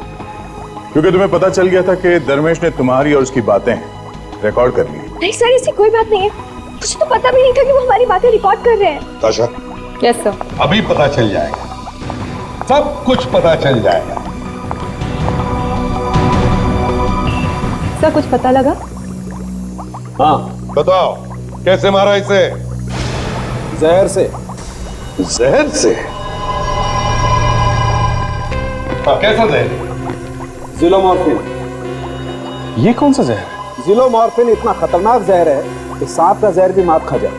क्योंकि तुम्हें पता चल गया था कि धर्मेश ने तुम्हारी और उसकी बातें रिकॉर्ड कर ली। नहीं सर, ऐसी कोई बात नहीं है, मुझे तो पता भी नहीं था कि वो हमारी बातें रिकॉर्ड कर रहे हैं। ताशा, यस सर। अभी पता चल जाएगा, सब कुछ पता चल जाएगा। सर, कुछ पता लगा? हाँ बताओ, कैसे मारा इसे? जहर से। जहर से? हाँ, कैसा जहर? जिलोमॉर्फिन। ये कौन सा जहर? जिलोमॉर्फिन इतना खतरनाक जहर है कि सांप का जहर भी मात खा जाए।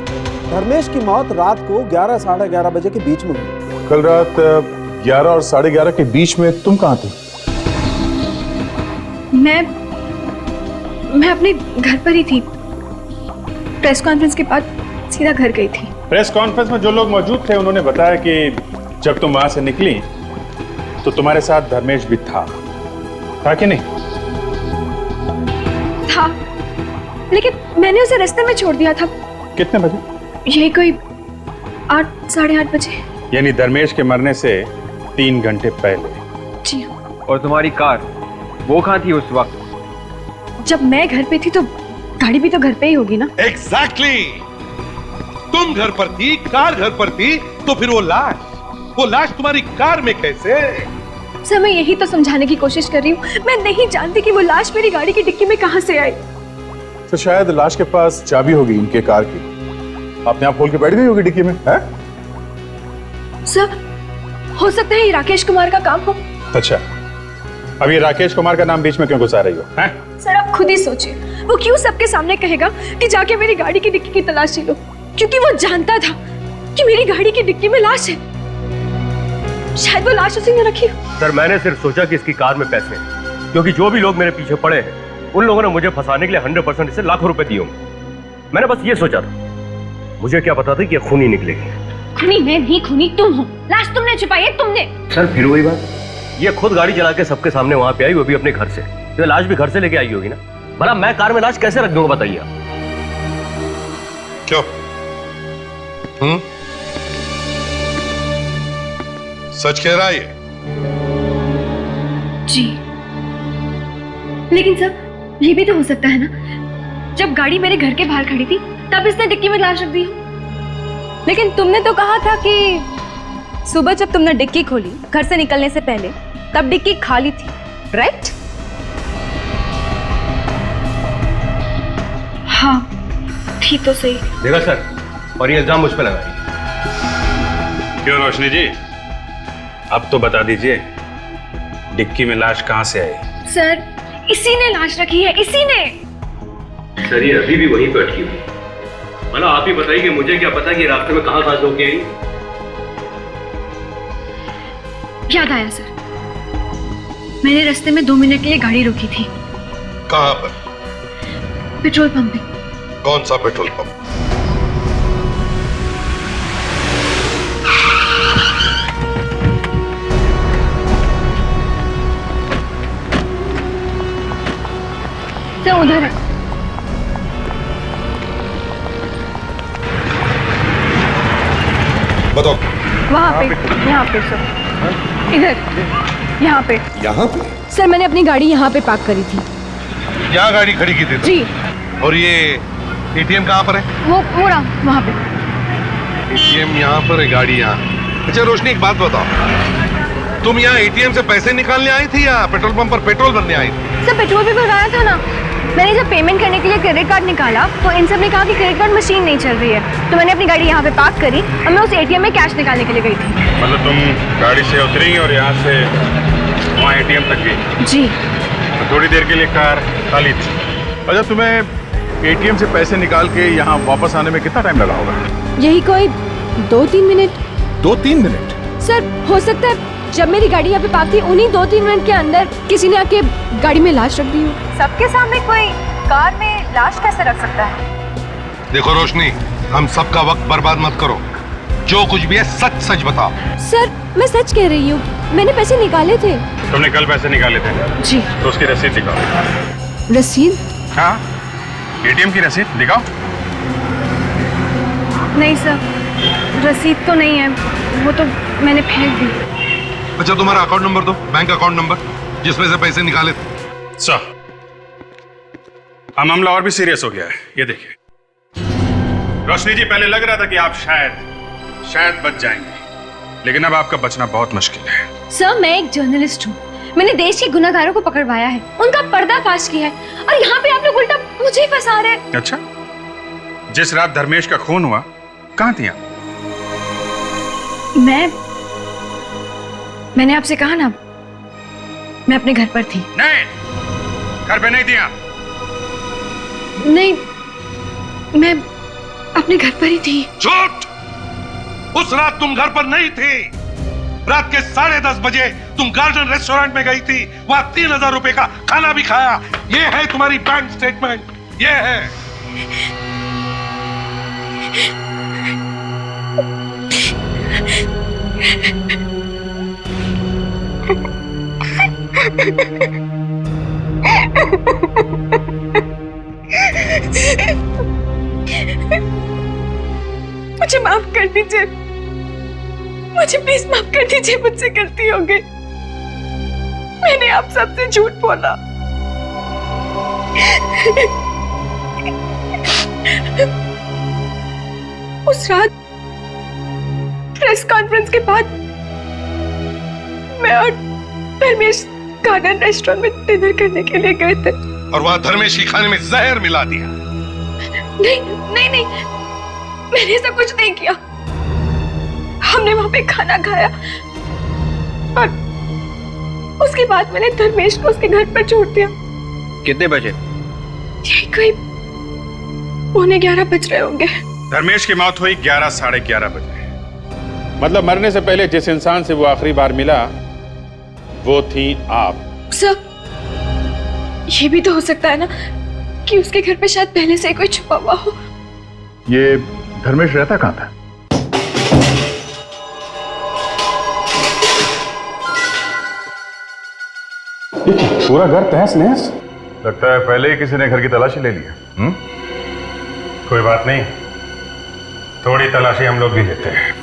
धर्मेश की मौत रात को 11 साढ़े 11 बजे के बीच में हुई। कल रात 11 और 11:30 के बीच में तुम कहाँ थे? मैं अपने घर पर ही थी, प्रेस कॉन्फ्रेंस के बाद सीधा घर गई थी। प्रेस कॉन्फ्रेंस में जो लोग मौजूद थे उन्होंने बताया कि जब तुम वहां से निकली तो तुम्हारे साथ धर्मेश भी था कि नहीं? था, लेकिन मैंने उसे रास्ते में छोड़ दिया था। कितने बजे? यही कोई 8 साढ़े 8 बजे। यानी धर्मेश के मरने से 3 घंटे पहले। जी। और तुम्हारी कार, वो कहाँ थी उस वक्त? जब मैं घर पे थी तो गाड़ी भी तो घर पे ही होगी ना? एग्जैक्टली। तुम घर पर थी, कार घर पर थी, तो फिर वो लाश तुम्हारी कार में कैसे? सर, मैं यही तो समझाने की कोशिश कर रही हूँ, मैं नहीं जानती कि वो लाश मेरी गाड़ी की डिक्की में कहाँ से आई। तो शायद लाश के पास चाबी होगी इनके कार की, अपने आप खोल के बैठ गई होगी डिक्की में, है? सर, हो सकता है ये राकेश कुमार का काम हो। अच्छा, अब ये राकेश कुमार का नाम बीच में क्यों घुसा रही हो, हैं? सर, आप खुद ही सोचिए, वो क्यों सबके सामने कहेगा कि जाके मेरी गाड़ी की डिक्की की तलाशी लो? क्योंकि वो जानता था कि मेरी गाड़ी की डिक्की में लाश है। शायद वो लाश उसी ने रखी हो। सर मैंने सिर्फ सोचा कि इसकी कार में पैसे हैं, क्योंकि जो भी लोग मेरे पीछे पड़े हैं उन लोगों ने मुझे फंसाने के लिए 100% इसे लाखों रुपए दिए होंगे। मैंने बस ये सोचा था, मुझे क्या पता था कि ये खूनी निकलेगी। खूनी मैं नहीं, खूनी तुम हो। लाश तुमने छुपाई है, तुमने। सर फिर वही बात, ये खुद गाड़ी चला के सबके सामने वहां पे आई, वो भी अपने घर से। तो लाश भी घर से लेके आई होगी ना, भला मैं कार में लाश कैसे रख दूंगा बताइए आप। क्यों? सच कह रहा है ये? जी, लेकिन सर ये भी तो हो सकता है ना, जब गाड़ी मेरे घर के बाहर खड़ी थी तब इसने डिक्की में लाश रख दी हो। लेकिन तुमने तो कहा था कि सुबह जब तुमने डिक्की खोली घर से निकलने से पहले, तब डिक्की खाली थी, राइट? हाँ थी तो सही। देखा सर, और ये इल्जाम मुझ पे लगाई। क्यों रोशनी जी, अब तो बता दीजिए डिक्की में लाश कहां से आई? सर इसी ने लाश रखी है, इसी ने। सर ये अभी भी वहीं पे अटकी हुई। मतलब आप ही बताइए कि मुझे क्या पता कि रास्ते में कहां से होके आई। याद आया सर, मैंने रास्ते में 2 मिनट के लिए गाड़ी रोकी थी। कहां पर? पेट्रोल पंप पे। कौन सा पेट्रोल पंप? सर उधर है। बताओ। वहाँ पे, यहाँ पे सर, इधर, यहाँ पे। यहाँ पे? सर मैंने अपनी गाड़ी यहाँ पे पार्क करी थी। यहाँ गाड़ी खड़ी की थी? जी। और ये एटीएम कहाँ पर है? वो रहा वहाँ पे। एटीएम यहाँ पर है, गाड़ी यहाँ। अच्छा रोशनी एक बात बताओ, तुम यहाँ एटीएम से पैसे निकालने आई थी या पेट्रोल पंप पर पेट्रोल भरने आई थी? सर पेट्रोल भी भरवाया था ना। मैंने जब पेमेंट करने के लिए क्रेडिट कार्ड निकाला तो इन सब ने कहा कि क्रेडिट कार्ड मशीन नहीं चल रही है, तो मैंने अपनी गाड़ी यहाँ पे पार्क करी और मैं उस एटीएम में कैश निकालने के लिए गई थी। मतलब तुम गाड़ी से उतरी और यहाँ से वहाँ एटीएम तक गई? जी। तो थोड़ी देर के लिए कार खाली थी। अच्छा तुम्हें एटीएम से पैसे निकाल के यहाँ वापस आने में कितना टाइम लगा होगा? यही कोई 2-3 मिनट। 2-3 मिनट? सर हो सकता है जब मेरी गाड़ी यहाँ पे पार्क थी उन्हीं 2-3 मिनट के अंदर किसी ने आके गाड़ी में लाश रख दी हो। सबके सामने कोई कार में लाश कैसे रख सकता है? देखो रोशनी, हम सबका वक्त बर्बाद मत करो, जो कुछ भी है सच सच बताओ। सर मैं सच कह रही हूँ, मैंने पैसे निकाले थे। तुमने कल पैसे निकाले थे? जी। तो उसकी रसीद दिखाओ। रसीद? हाँ, एटीएम की रसीद दिखाओ। नहीं सर, रसीद तो नहीं है, वो तो मैंने फेंक दी। अच्छा तुम्हारा अकाउंट नंबर दो, बैंक अकाउंट नंबर जिसमें से पैसे निकाले थे। सर मामला और भी सीरियस हो गया है, ये देखिए। रोशनी जी पहले लग रहा था कि आप शायद बच जाएंगे, लेकिन अब आपका बचना बहुत मुश्किल है। सर मैं एक जर्नलिस्ट हूँ, मैंने देश के गुनाहगारों को पकड़वाया है, उनका पर्दाफाश किया है, और यहाँ पे आप लोग उल्टा मुझे ही फंसा रहे हैं। अच्छा, जिस रात धर्मेश का खून हुआ कहाँ थी आप? मैंने आपसे कहा ना, मैं अपने घर पर थी। नहीं, घर पे नहीं थी आप। नहीं, मैं अपने घर पर ही थी। झूठ! उस रात तुम घर पर नहीं थी। रात के 10:30 बजे तुम गार्डन रेस्टोरेंट में गई थी, वहां 3000 रुपए का खाना भी खाया। ये है तुम्हारी बैंक स्टेटमेंट, ये है। मुझे माफ कर दीजिए, मुझे प्लीज माफ कर दीजिए, मुझसे गलती हो गई। मैंने आप सबसे झूठ बोला। उस रात प्रेस कॉन्फ्रेंस के बाद मैं और धर्मेश गार्डन रेस्टोरेंट में डिनर करने के लिए गए थे, और वहां धर्मेश के खाने में जहर मिला दिया। नहीं, मैंने ऐसा कुछ नहीं किया। हमने वहां पे खाना खाया और उसके बाद मैंने धर्मेश को उसके घर पर छोड़ दिया। कितने बजे? यही कोई 11:15 बज रहे होंगे। धर्मेश की मौत हुई 11, 11:30 बजे। मतलब मरने से पहले जिस इंसान से वो आखिरी बार मिला वो थी आप। सर, ये भी तो हो सकता है ना कि उसके घर पे शायद पहले से कोई छुपा हुआ हो। ये धर्मेश रहता कहाँ था? पूरा घर तहस नहस। लगता है पहले ही किसी ने घर की तलाशी ले लिया। कोई बात नहीं, थोड़ी तलाशी हम लोग भी लेते हैं।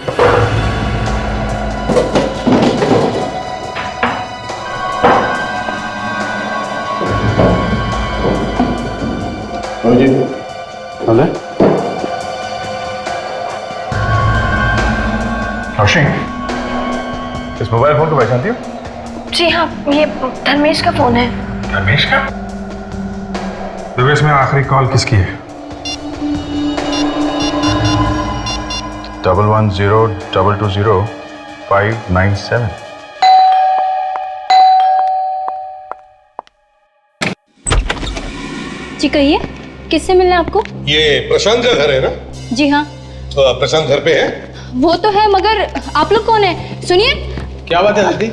जी हेलो रोशनी, इस मोबाइल फोन को पहचानती हो? जी हाँ, ये धर्मेश का फोन है। धर्मेश का? दिवेश में आखिरी कॉल किसकी है? 110220597। जी कहिए, किससे मिलना है आपको? ये प्रशांत का घर है ना? जी हाँ। तो प्रशांत घर पे है? वो तो है, मगर आप लोग कौन है? सुनिए। क्या बात है दीदी?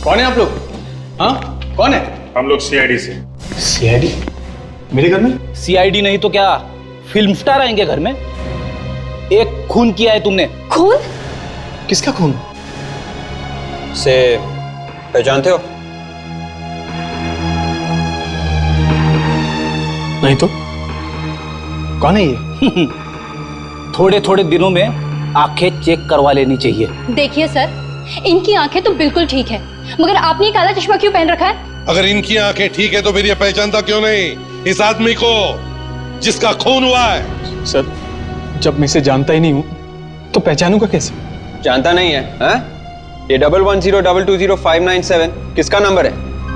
कौन है आप लोग? हाँ, कौन है? हम लोग सीआईडी से। सीआईडी? मेरे घर में? सीआईडी नहीं तो क्या फिल्म स्टार आएंगे घर में? एक खून किया है तुमने। खून? किसका खून? से पहचानते हो? नहीं तो कौन है ये? थोड़े थोड़े दिनों में आंखें चेक करवा लेनी चाहिए। देखिए सर, इनकी आंखें तो बिल्कुल ठीक है, मगर आपने काला चश्मा क्यों पहन रखा है? अगर इनकी आंखें ठीक है तो फिर ये पहचानता क्यों नहीं इस आदमी को जिसका खून हुआ है? सर, जब मैं इसे जानता ही नहीं हूं तो पहचानूंगा कैसे? जानता नहीं है? हाँ? ये 11022059 किसका नंबर है?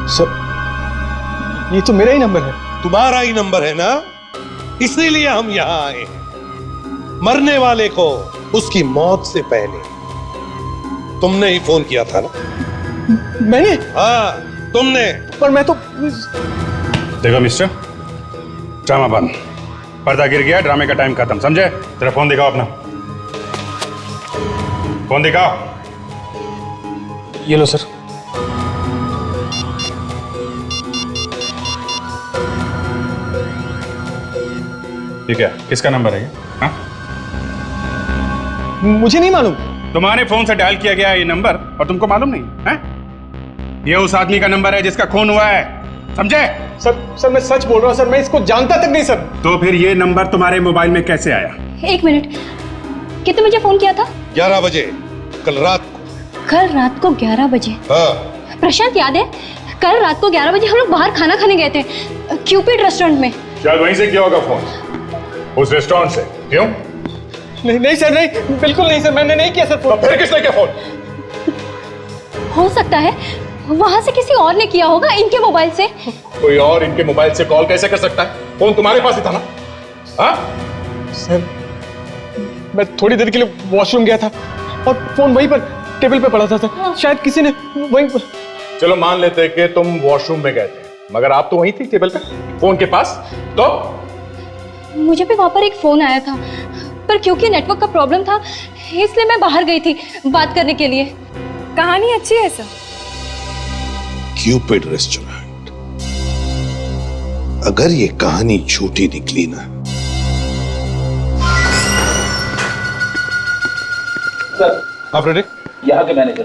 सर, ये तो मेरा ही नंबर है। तुम्हारा ही नंबर है ना, इसीलिए हम यहाँ आए हैं। मरने वाले को उसकी मौत से पहले तुमने ही फोन किया था ना? मैंने? हाँ, तुमने। पर मैं तो देखो मिस्टर, ड्रामा बंद, पर्दा गिर गया, ड्रामे का टाइम खत्म, समझे? तेरा फोन दिखाओ अपना, फोन दिखाओ। ये लो सर। ठीक है, किसका नंबर है ये? हाँ? मुझे नहीं मालूम। तुम्हारे फोन से डायल किया गया है ये नंबर और तुमको मालूम नहीं है? ये उस आदमी का नंबर है जिसका खून हुआ है, समझे? सर मैं सच बोल रहा हूँ सर, मैं इसको जानता तक नहीं सर। तो फिर ये नंबर तुम्हारे मोबाइल में कैसे आया? एक मिनट, कितने बजे फोन किया था? 11 बजे कल रात को। कल रात को 11 बजे? हाँ। प्रशांत, याद है कल रात को 11 बजे हम लोग बाहर खाना खाने गए थे, क्यूपिड रेस्टोरेंट में। शायद वहीं से किया होगा फोन, उस रेस्टोरेंट से। क्यों? नहीं सर, नहीं, बिल्कुल नहीं सर, मैंने नहीं किया सर फोन। तो फिर किसने किया फोन? हो सकता है वहां से किसी और ने किया होगा, इनके मोबाइल से। कोई और इनके मोबाइल से कॉल कैसे कर सकता है? फोन तुम्हारे पास ही था ना? हाँ? सर, मैं थोड़ी देर के लिए वॉशरूम गया था और फोन वहीं पर टेबल पे पड़ा था सर। शायद किसी ने वहीं पर। चलो मान लेते कि तुम वॉशरूम में गए थे, मगर आप तो वहीं थी टेबल पे, फोन के पास। तो मुझे भी वहां पर एक फोन आया था, पर क्योंकि नेटवर्क का प्रॉब्लम था इसलिए मैं बाहर गई थी बात करने के लिए। कहानी अच्छी है सर। क्यूपिड रेस्टोरेंट, अगर ये कहानी झूठी निकली ना। सर, आप रेडी? यहाँ के मैनेजर।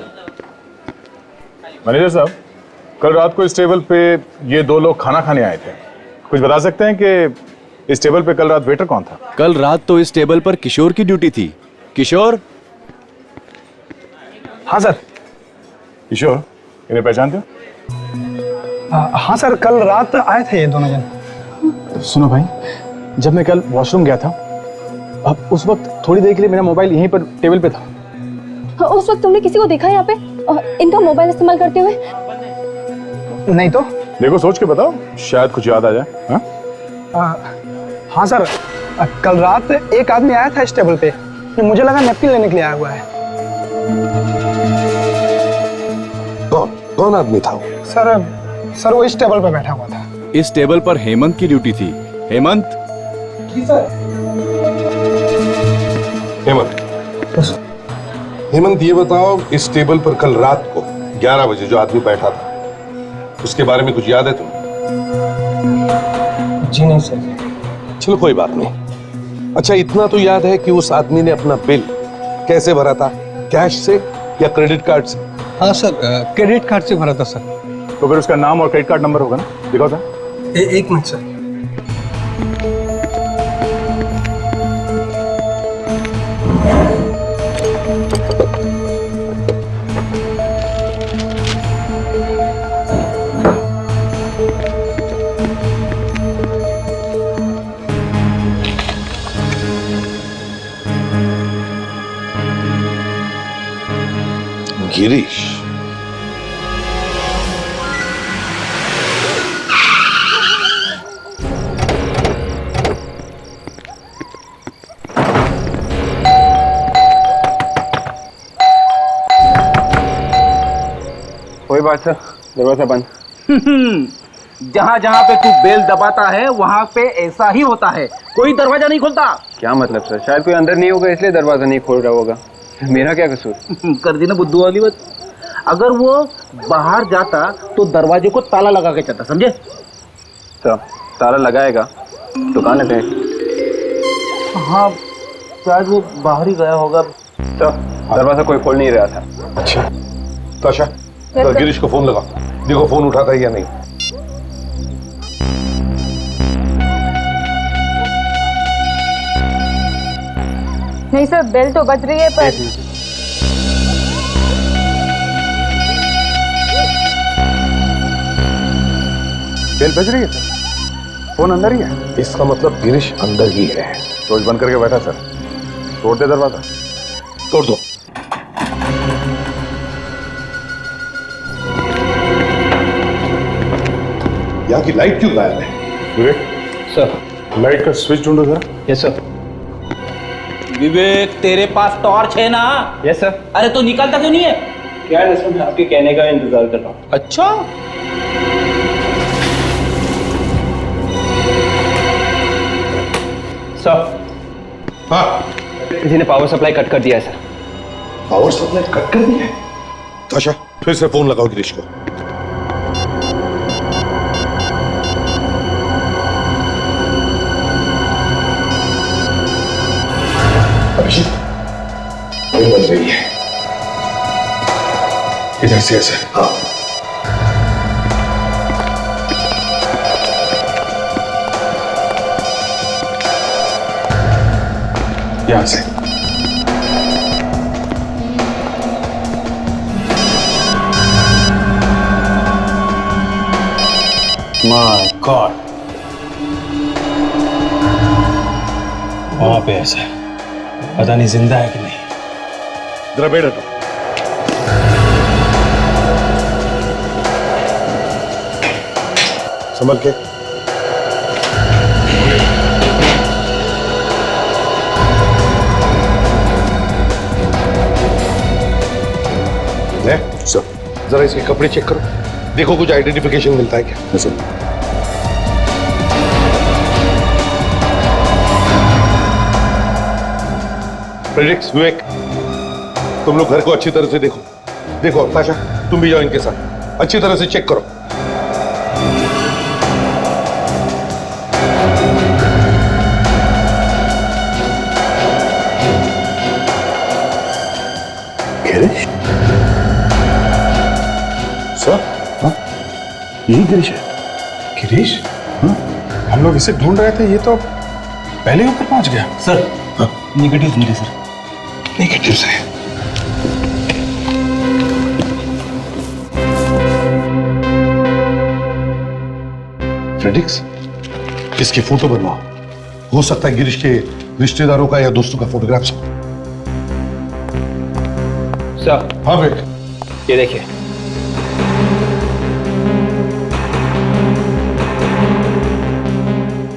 मैनेजर साहब, कल रात को इस टेबल पे ये दो लोग खाना खाने आए थे, कुछ बता सकते हैं कि इस टेबल पे कल रात वेटर कौन था? कल रात तो इस टेबल पर किशोर की ड्यूटी थी। किशोर? हाँ सर। किशोर, इन्हें पहचानते हो? हाँ सर, कल रात आए थे ये दोनों जन। सुनो भाई, जब मैं कल वॉशरूम गया था, अब उस वक्त थोड़ी देर के लिए मेरा मोबाइल यहीं पर टेबल पे था। उस वक्त तुमने किसी को देखा यहाँ पे इनका मोबाइल इस्तेमाल करते हुए? नहीं तो। देखो, सोच के बताओ, शायद कुछ याद आ जाए। हाँ? हाँ सर, कल रात एक आदमी आया था इस टेबल पे, मुझे लगा नैपकिन लेने के लिए आया हुआ है। कौन आदमी था वो? सर वो इस टेबल पे बैठा हुआ था। इस टेबल पर हेमंत की ड्यूटी थी। हेमंत? जी सर। हेमंत, हेमंत ये बताओ, इस टेबल पर कल रात को 11 बजे जो आदमी बैठा था उसके बारे में कुछ याद है तुम्हें? जी नहीं सर। चलो कोई बात नहीं। अच्छा इतना तो याद है कि उस आदमी ने अपना बिल कैसे भरा था, कैश से या क्रेडिट कार्ड से? हाँ सर, क्रेडिट कार्ड से भरा था सर। तो फिर उसका नाम और क्रेडिट कार्ड नंबर होगा ना, दिखाओ सर। एक मिनट सर। गिरीश, कोई बात सर, दरवाजा बंद। जहाँ जहाँ पे तू बेल दबाता है वहाँ पे ऐसा ही होता है, कोई दरवाजा नहीं खुलता। क्या मतलब सर? शायद कोई अंदर नहीं होगा इसलिए दरवाजा नहीं खोल रहा होगा। मेरा क्या कसूर? कर दी ना बुद्धू वाली बात। अगर वो बाहर जाता तो दरवाजे को ताला लगा के जाता, समझे? सर ताला लगाएगा तो कहाँ पे? हाँ शायद वो बाहर ही गया होगा। सर दरवाजा कोई खोल नहीं रहा था। अच्छा ताशा, तो गिरीश को फोन लगा, देखो फोन उठाता है या नहीं। नहीं सर, बेल तो बज रही है पर बेल बज रही है सर, फोन अंदर ही है। इसका मतलब गिरीश अंदर ही है। रोज बंद करके बैठा सर, तोड़ दे दरवाजा। तोड़ दो। यहाँ की लाइट क्यों गायब है? विवेक सर, लाइट का स्विच ढूंढो जरा। Yes sir. विवेक तेरे पास टॉर्च है ना? Yes sir. अरे तो निकलता क्यों नहीं है? क्या है सर, मैं आपके कहने का इंतजार कर रहा हूँ। अच्छा सर। हाँ, किसी ने पावर सप्लाई कट कर दिया है सर। पावर सप्लाई कट कर दिया है? ताशा फिर से फोन लगाओ गिरीश को। अभिषेक, फोन बज रही है। इधर से सर। हाँ यहां से। माय गॉड, वहां पे ऐसा है, पता नहीं जिंदा है कि नहीं। जरा बैठ हटो। संभल के। सर जरा इसके कपड़े चेक करो, देखो कुछ आइडेंटिफिकेशन मिलता है क्या? सर फ्रेडरिक्स, विवेक, तुम लोग घर को अच्छी तरह से देखो। देखो ताशा, तुम भी जाओ इनके साथ, अच्छी तरह से चेक करो। गिरीश सर? हाँ यही गिरीश है। गिरीश? हाँ, हम लोग इसे ढूंढ रहे थे, ये तो पहले ही ऊपर पहुंच गया। सर नेगेटिव मिले सर। नेगेटिव है। फ्रेडरिक्स, इसकी फोटो बनवाओ, हो सकता है गिरीश के रिश्तेदारों का या दोस्तों का फोटोग्राफ्स हो। सर। हाँ बेट, ये देखिए।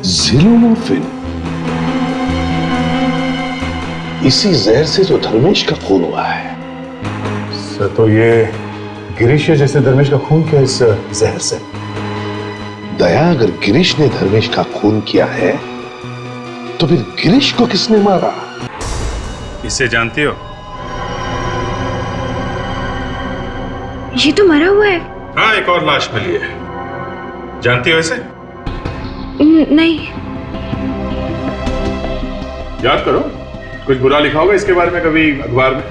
ज़ीरोमॉर्फिन, इसी जहर से जो धर्मेश का खून हुआ है। सर तो ये गिरीश है जैसे धर्मेश का खून किया इस जहर से। दया, अगर गिरीश ने धर्मेश का खून किया है तो फिर गिरीश को किसने मारा? इसे जानती हो? ये तो मरा हुआ है। हाँ, एक और लाश मिली है। जानती हो इसे? नहीं। याद करो, कुछ बुरा लिखा होगा इसके बारे में कभी अखबार में?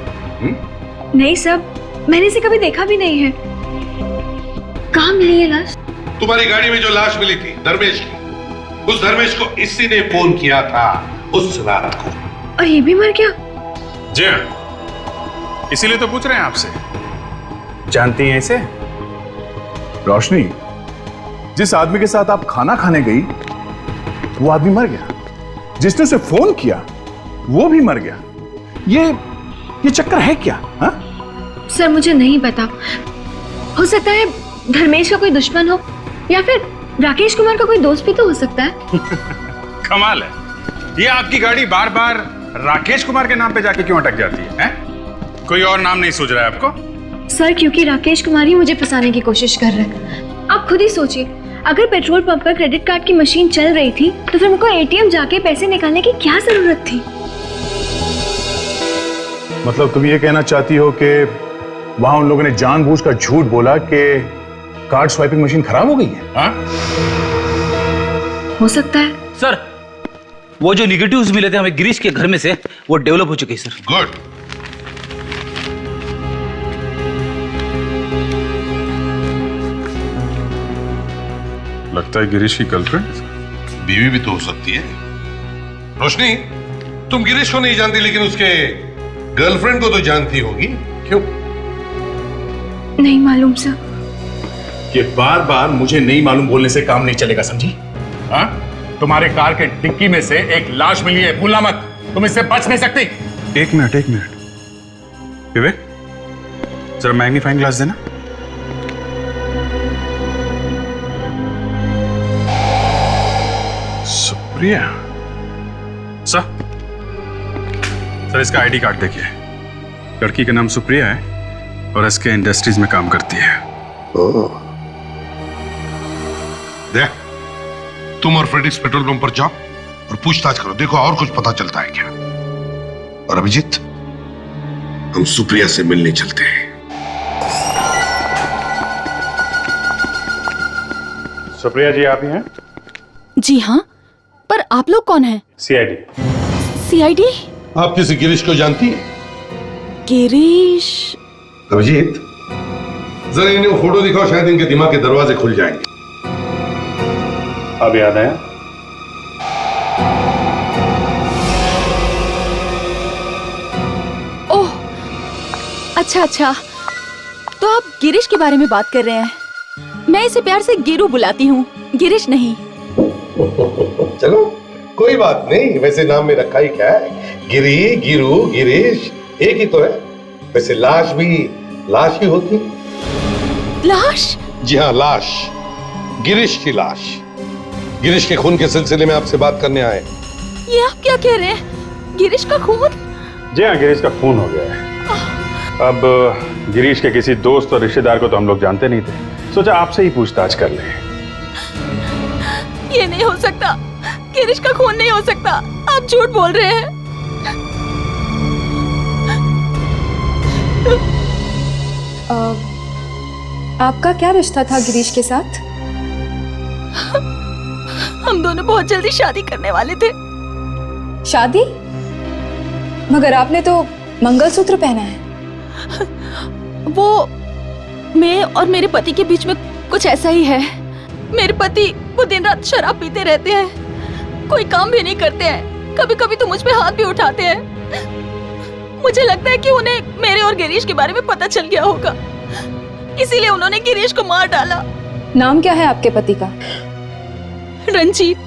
नहीं सब, मैंने इसे कभी देखा भी नहीं है। कहाँ मिली है लाश? तुम्हारी गाड़ी में जो लाश मिली थी धर्मेश की, उस धर्मेश को इसी ने फोन किया था उस रात को। और ये भी मर गया? जी हाँ, इसीलिए तो पूछ रहे हैं आपसे। जानती हैं इसे? रोशनी, जिस आदमी के साथ आप खाना खाने गई वो आदमी मर गया, जिसने उसे फोन किया वो भी मर गया। ये चक्कर है क्या? हा? सर मुझे नहीं पता, हो सकता है धर्मेश का कोई दुश्मन हो या फिर राकेश कुमार का कोई दोस्त भी तो हो सकता है। कमाल है, ये आपकी गाड़ी बार बार राकेश कुमार के नाम पे जाके क्यों अटक जाती है, हैं? कोई और नाम नहीं सूझ रहा है आपको? सर क्योंकि राकेश कुमार ही मुझे फंसाने की कोशिश कर रहे हैं। आप खुद ही सोचिए, अगर पेट्रोल पंप पर क्रेडिट कार्ड की मशीन चल रही थी तो फिर मुझको एटीएम जाके पैसे निकालने की क्या जरूरत थी? मतलब तुम ये कहना चाहती हो कि वहां उन लोगों ने जानबूझकर झूठ बोला कि कार्ड स्वाइपिंग मशीन खराब हो गई है? हाँ? हो सकता है। सर, वो जो निगेटिव्स मिले थे हमें गिरीश के घर में से, वो डेवलप हो चुके हैं सर। गुड। लगता है गिरीश की गर्लफ्रेंड, बीवी भी तो हो सकती है। रोशनी, तुम गिरीश को नहीं जानती लेकिन उसके गर्लफ्रेंड को तो जानती होगी, क्यों? नहीं मालूम सर। ये बार बार मुझे नहीं मालूम बोलने से काम नहीं चलेगा, समझी? हाँ? तुम्हारे कार के डिक्की में से एक लाश मिली है, भूलना मत, तुम इससे बच नहीं सकती। एक मिनट विवेक, जरा मैग्नीफाइंग ग्लास देना। सुप्रिया सर, इसका आईडी कार्ड देखिए। लड़की का नाम सुप्रिया है और एसके इंडस्ट्रीज में काम करती है। देख, तुम और फ्रेडिक्स पेट्रोल पंप पर जाओ और पूछताछ करो, देखो और कुछ पता चलता है क्या। और अभिजीत, हम सुप्रिया से मिलने चलते हैं। सुप्रिया जी, आप ही हैं? जी हाँ, पर आप लोग कौन हैं? सीआईडी। सीआईडी? आप किसी गिरीश को जानती हैं? गिरीश? अभिजीत, जरा इन्हें वो फोटो दिखाओ, शायद इनके दिमाग के दरवाजे खुल जाएंगे। अब याद आया? ओह, अच्छा, तो आप गिरीश के बारे में बात कर रहे हैं। मैं इसे प्यार से गिरू बुलाती हूँ, गिरीश नहीं। चलो कोई बात नहीं, वैसे नाम में रखा ही क्या है, गिरी, गिरू, गिरीश एक ही तो है। वैसे लाश भी लाश ही होती। लाश? जी हाँ, लाश, गिरीश की लाश। गिरीश के खून के सिलसिले में आपसे बात करने आए। ये आप क्या कह रहे हैं? गिरीश का खून? जी हाँ, गिरीश का खून हो गया है। अब गिरीश के किसी दोस्त और रिश्तेदार को तो हम लोग जानते नहीं थे, सोचा आपसे ही पूछताछ कर लें। ये नहीं हो सकता, गिरीश का खून नहीं हो सकता, आप झूठ बोल रहे हैं। आपका क्या रिश्ता था गिरीश के साथ? हम दोनों बहुत जल्दी शादी करने वाले थे। शादी? मगर आपने तो मंगलसूत्र पहना है। वो मैं और मेरे पति के बीच में कुछ ऐसा ही है। मेरे पति वो दिन रात शराब पीते रहते हैं, कोई काम भी नहीं करते हैं, कभी कभी तो मुझ पे हाथ भी उठाते हैं। मुझे लगता है कि उन्हें मेरे और गिरीश के बारे में पता चल गया होगा, इसीलिए उन्होंने गिरीश को मार डाला। नाम क्या है आपके पति का? रंजीत।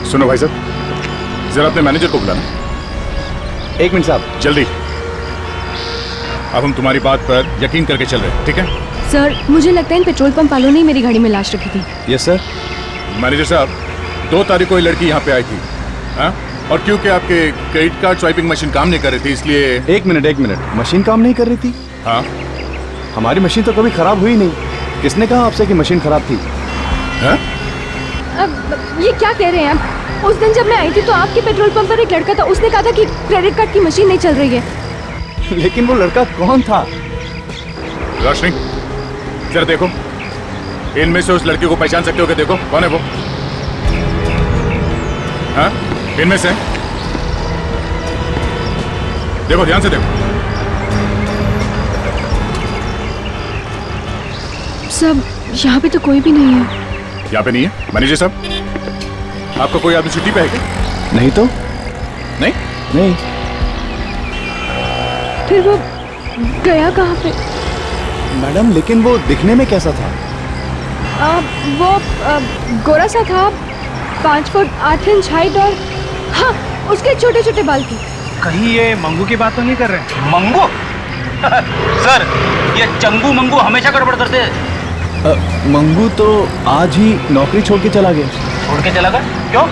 सुनो भाई साहब, जरा अपने मैनेजर को बुलाना। एक मिनट साहब। जल्दी। अब हम तुम्हारी बात पर यकीन करके चल रहे हैं, ठीक है? सर, मुझे लगता है इन पेट्रोल पंप वालों ने मेरी गाड़ी में लाश रखी थी। Yes sir. मैनेजर साहब, 2 तारीख को ये लड़की यहाँ पे आई थी, हाँ? और क्योंकि आपके क्रेडिट कार्ड स्वाइपिंग मशीन काम नहीं कर रही थी, इसलिए। एक मिनट, मशीन काम नहीं कर रही थी? हाँ। हमारी मशीन तो कभी खराब हुई नहीं। किसने कहा आपसे कि मशीन खराब थी? अब ये क्या कह रहे हैं आप? उस दिन जब मैं आई थी तो आपके पेट्रोल पंप पर एक लड़का था, उसने कहा था कि क्रेडिट कार्ड की मशीन नहीं चल रही है। लेकिन वो लड़का कौन था? रोशनी, जरा देखो, इनमें से उस लड़के को पहचान सकते हो क्या? देखो कौन है वो? हाँ, इनमें से देखो, ध्यान से देखो। सब यहाँ पे तो कोई भी नहीं है। यहाँ पे नहीं है? मैनेजर साहब, आपका कोई आदमी छुट्टी पे है क्या? नहीं तो। नहीं? नहीं। फिर वो गया कहाँ पे? मैडम, लेकिन वो दिखने में कैसा था? वो गोरा सा था, 5 फुट 8 इंच हाइट और हाँ, उसके छोटे छोटे बाल थे। कहीं ये मंगू की बात तो नहीं कर रहे? मंगू? सर, ये चंगू मंगू हमेशा गड़बड़ करते हैं। मंगू तो आज ही नौकरी छोड़ के चला गया। छोड़ के चला गया? क्यों?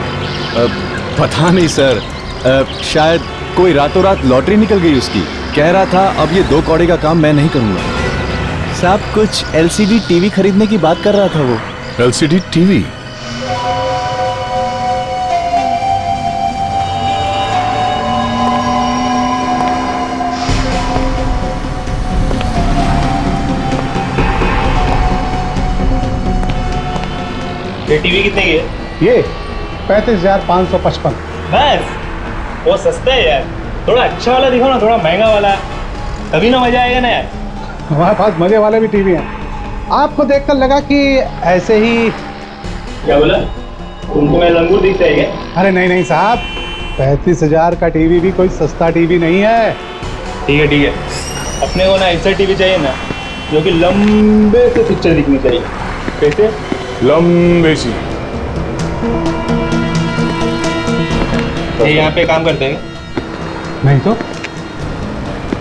पता नहीं सर, शायद कोई रातों रात लॉटरी निकल गई उसकी। कह रहा था अब ये 2 कौड़े का काम मैं नहीं करूंगा। साहब, कुछ LCD टीवी खरीदने की बात कर रहा था वो। LCD TV? ये टीवी कितने की है? ये 35,555। बस, वो सस्ता है यार। थोड़ा अच्छा वाला दिखाओ ना, थोड़ा महंगा वाला, तभी ना मजा आएगा ना यार। हमारे पास मजे वाले भी टीवी हैं। आपको देखकर लगा कि ऐसे ही। क्या बोला? तुमको मैं लंगूर दिखता है क्या? अरे नहीं नहीं साहब, 35,000 का टीवी भी कोई सस्ता टीवी नहीं है। ठीक है ठीक है, अपने को ना ऐसा टीवी चाहिए ना जो कि लंबे से पिक्चर दिखनी चाहिए। कैसे? लंबे सी। ये यहाँ पे काम करते हैं? नहीं तो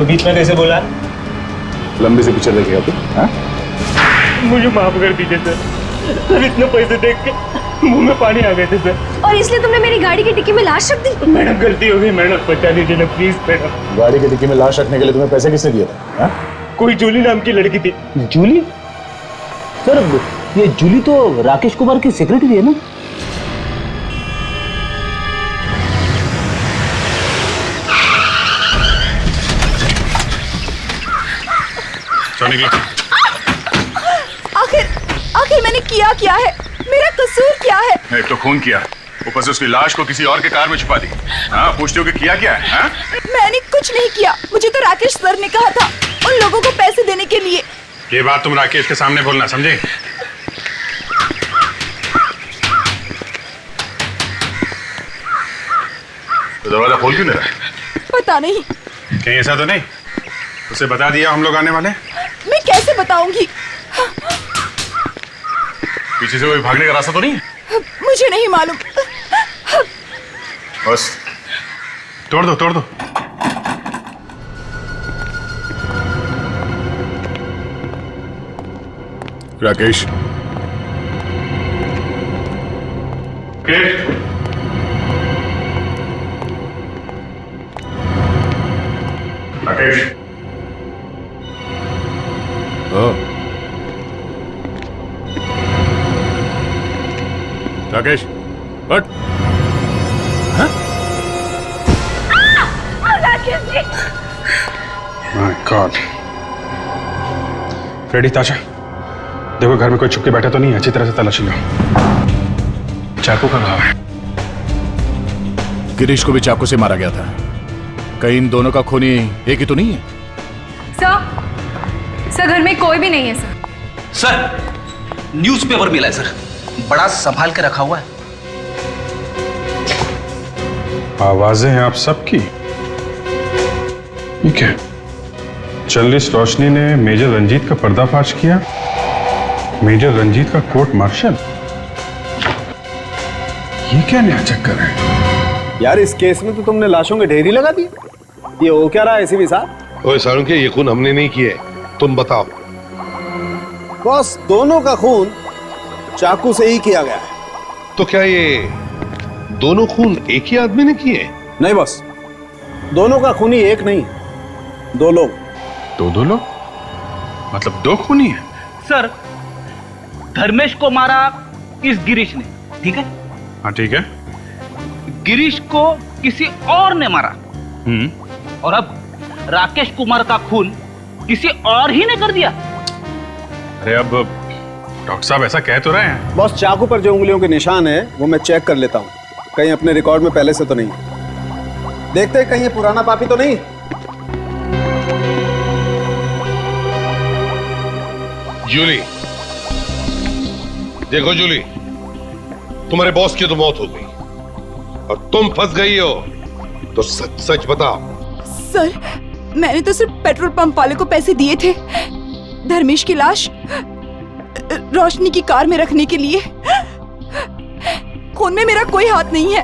बीच में कैसे बोला? लंबे से पिक्चर देखेगा तू? हाँ? मुझे माफ कर दीजिए सर, इतने पैसे देख के मुंह में पानी आ गए थे सर। और इसलिए तुमने मेरी गाड़ी की डिक्की में लाश रख दी? मैडम गलती हो गई मैडम, बचा दीजिए ना प्लीज मैडम। गाड़ी की डिक्की में लाश रखने के लिए तुम्हें पैसे किसने दिए थे? हाँ? कोई जूली नाम की लड़की थी। जूली? सर, ये जूली तो राकेश कुमार की सेक्रेटरी है ना? आखिर मैंने किया क्या है? मेरा कसूर क्या है? एक तो खून किया, ऊपर से उसकी लाश को किसी और के कार में छुपा दी। हाँ, पूछते हो कि किया क्या है? हाँ? मैंने कुछ नहीं किया, मुझे तो राकेश सर ने कहा था उन लोगों को पैसे देने के लिए। ये बात तुम राकेश के सामने बोलना, समझे? तो दरवाजा खोल क्यों नहीं रहा? पता नहीं। कहीं ऐसा तो नहीं उसे बता दिया हम लोग आने वाले? मैं कैसे बताऊंगी? पीछे से कोई भागने का रास्ता तो नहीं है? मुझे नहीं मालूम। बस तोड़ दो, तोड़ दो। राकेश, राकेश, राकेश, हट। My God. फ्रेडी, ताशा, देखो घर में कोई छुप के बैठा तो नहीं है, अच्छी तरह से तलाशी लो। चाकू का घाव है। गिरीश को भी चाकू से मारा गया था। कहीं इन दोनों का खूनी एक ही तो नहीं है? सर घर में कोई भी नहीं है सर। सर, न्यूज़पेपर मिला है सर, बड़ा संभाल के रखा हुआ है। आवाजें हैं आप सबकी। ठीक है, जर्नलिस्ट रोशनी ने मेजर रंजीत का पर्दाफाश किया। मेजर रंजीत का कोर्ट मार्शल, ये क्या नया चक्कर है? यार, इस केस में तो तुमने लाशों के ढेर ही लगा दिए। ये हो क्या रहा है एसीपी साहब? ओए सारुंके, ये खून हमने नहीं किए, तुम बताओ। बॉस, दोनों का खून चाकू से ही किया गया है। तो क्या ये दोनों खून एक ही आदमी ने किए? नहीं बॉस, दोनों का खूनी एक नहीं, 2 लोग। दो लोग? मतलब 2 खूनी है? सर, धर्मेश को मारा इस गिरीश ने, ठीक है? हाँ ठीक है। गिरीश को किसी और ने मारा, और अब राकेश कुमार का खून किसी और ही ने कर दिया। अरे अब डॉक्टर साहब ऐसा कह तो रहे हैं। बॉस, चाकू पर जो उंगलियों के निशान है वो मैं चेक कर लेता हूँ, कहीं अपने रिकॉर्ड में पहले से तो नहीं। देखते हैं कहीं ये पुराना पापी तो नहीं। जूली, देखो जूली, तुम्हारे बॉस की तो मौत हो गई और तुम फंस गई हो, तो सच सच बताओ। सर, मैंने तो सिर्फ पेट्रोल पंप वाले को पैसे दिए थे धर्मेश की लाश रोशनी की कार में रखने के लिए। खून में मेरा कोई हाथ नहीं है।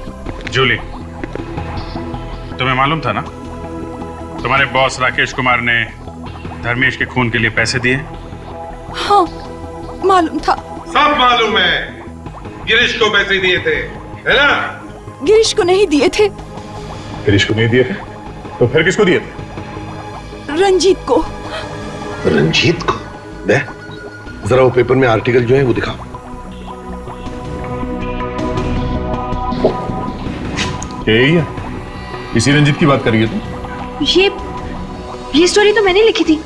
जूली, तुम्हें मालूम था ना तुम्हारे बॉस राकेश कुमार ने धर्मेश के खून के लिए पैसे दिए? हाँ, मालूम था। सब मालूम है। गिरीश को पैसे दिए थे, है ना? गिरीश को नहीं दिए थे। गिरीश को नहीं दिए थे तो फिर किसको दिए थे? रंजीत को। रंजीत को? दे जरा वो पेपर में आर्टिकल जो है वो दिखाओ। यही है, इसी रंजीत की बात करिए तुम। ये स्टोरी तो मैंने लिखी थी।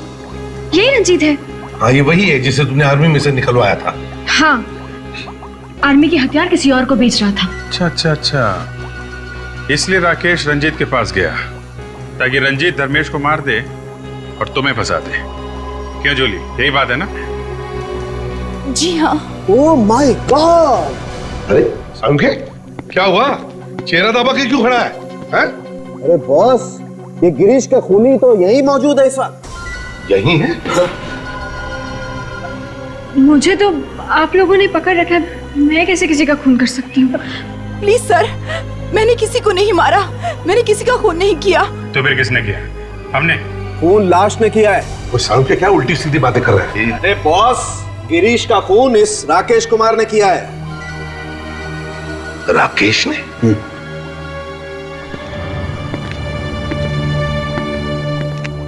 यही रंजीत है। हाँ, ये वही है जिसे तुमने आर्मी में से निकलवाया था। हाँ, आर्मी के हथियार किसी और को बेच रहा था। अच्छा अच्छा अच्छा, इसलिए राकेश रंजीत के पास गया ताकि रंजीत धर्मेश को मार दे और तुम्हें फंसा दे। क्यों जूली, यही बात है ना? जी हाँ। Oh my God! अरे समझे क्या हुआ? चेहरा दबा के क्यों खड़ा है? अरे बॉस, ये गिरीश का खूनी तो यही मौजूद है इस वक्त। यही है? मुझे तो आप लोगों ने पकड़ रखा है, मैं कैसे किसी का खून कर सकती हूँ? प्लीज सर, मैंने किसी को नहीं मारा, मैंने किसी का खून नहीं किया। तो फिर किसने किया? हमने। खून लाश ने किया है। वो साहब क्या उल्टी सीधी बातें कर रहे हैं? अरे बॉस, गिरीश का खून इस राकेश कुमार ने किया है। राकेश ने?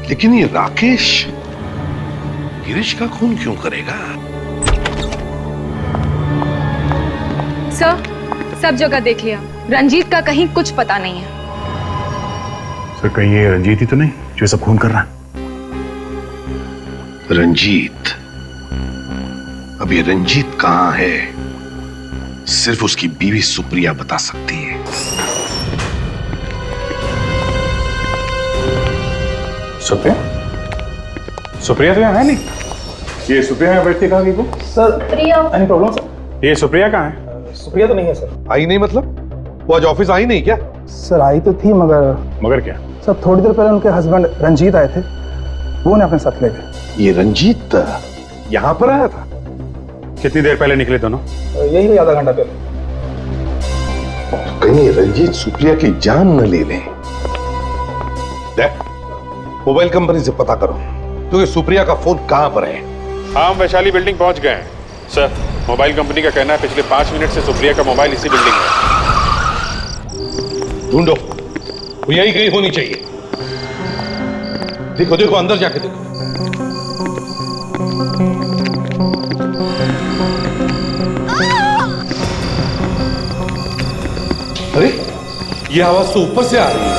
लेकिन ये राकेश गिरीश का खून क्यों करेगा? सर, सब जगह देख लिया, रंजीत का कहीं कुछ पता नहीं है। सर, कहीं ये रंजीत ही तो नहीं जो सब खून कर रहा है? रंजीत? अब ये रंजीत कहां है, सिर्फ उसकी बीवी सुप्रिया बता सकती है। सुप्रिया? सुप्रिया तो यहाँ है नहीं। ये सुप्रिया यहाँ बैठती कहाँ गई वो? Sir, any problem sir? ये सुप्रिया कहाँ है? सुप्रिया तो नहीं है सर। आई नहीं मतलब? वो आज ऑफिस आई नहीं क्या? सर आई तो थी, मगर क्या? सर थोड़ी देर पहले उनके हस्बैंड रंजीत आए थे, वो उन्हें अपने साथ ले गए। ये रंजीत यहाँ पर आया था? कितनी देर पहले निकले दोनों? यही आधा घंटा पहले। कहीं रंजीत सुप्रिया की जान न ले लें। मोबाइल कंपनी से पता करो तो ये सुप्रिया का फोन कहां पर है। हाँ, हम वैशाली बिल्डिंग पहुंच गए हैं सर। मोबाइल कंपनी का कहना है पिछले 5 मिनट से सुप्रिया का मोबाइल इसी बिल्डिंग में है। ढूंढो, वो यही कहीं होनी चाहिए। देखो देखो, अंदर जाके देखो। अरे ये आवाज तो ऊपर से आ रही है।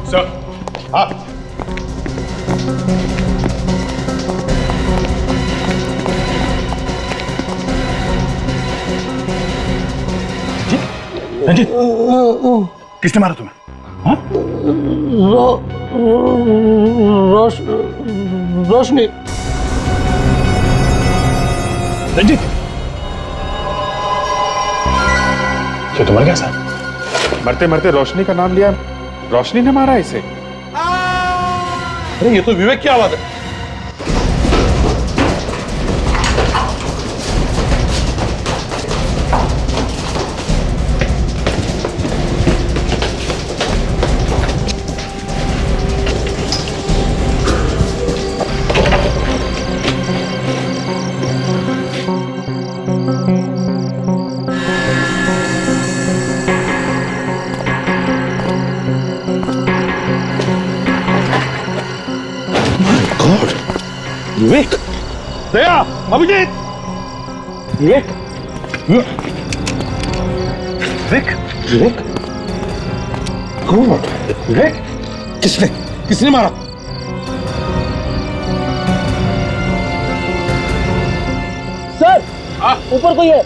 सर, हाँ। रंजीत, किसने मारा तुम्हें? हाँ? रोशनी। रंजीत, क्या तुम्हारे क्या साथ? मरते मरते रोशनी का नाम लिया, रोशनी ने मारा इसे। अरे ये तो विवेक की आवाज है। गॉड, विवेक, दया, अभिजीत, विवेक, विवेक, विवेक, गॉड, विवेक, किसने मारा? सर, ऊपर कोई है।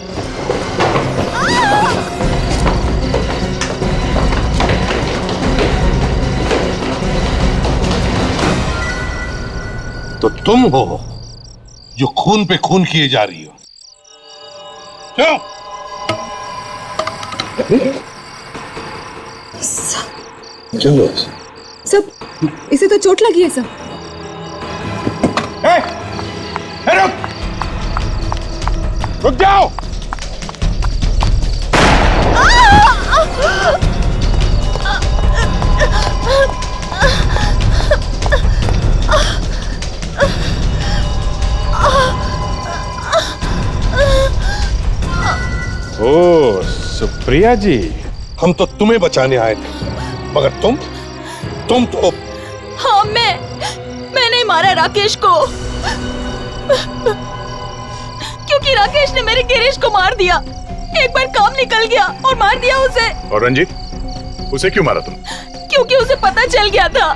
तो तुम हो जो खून पे खून किए जा रही हो। क्यों? चलो सब, इसे तो चोट लगी है सब। रुक जाओ। ओ सुप्रिया जी, हम तो तुम्हें बचाने आए थे, मगर तुम तो। हाँ, मैंने मारा राकेश को, क्योंकि राकेश ने मेरे गिरीश को मार दिया। एक बार काम निकल गया और मार दिया उसे। और रंजीत, उसे क्यों मारा तुम? क्योंकि उसे पता चल गया था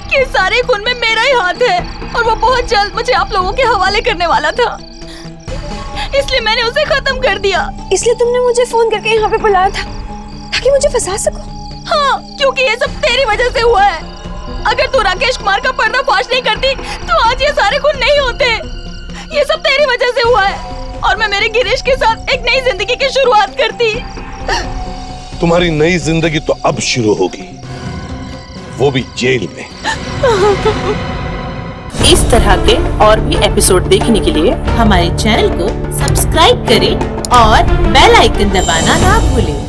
कि सारे खून में मेरा ही हाथ है और वो बहुत जल्द मुझे आप लोगों के हवाले करने वाला था, इसलिए मैंने उसे खत्म कर दिया। इसलिए तुमने मुझे फोन करके यहाँ पे बुलाया था ताकि मुझे फंसा सको? हाँ, क्योंकि ये सब तेरी वजह से हुआ है। अगर तू राकेश कुमार का पर्दाफाश नहीं करती तो आज ये सारे खून नहीं होते। ये सब तेरी वजह से हुआ है और मैं मेरे गिरीश के साथ एक नई जिंदगी की शुरुआत करती। तुम्हारी नई जिंदगी तो अब शुरू होगी, वो भी जेल में। इस तरह के और भी एपिसोड देखने के लिए हमारे चैनल को सब्सक्राइब करें और बेल आइकन दबाना ना भूलें।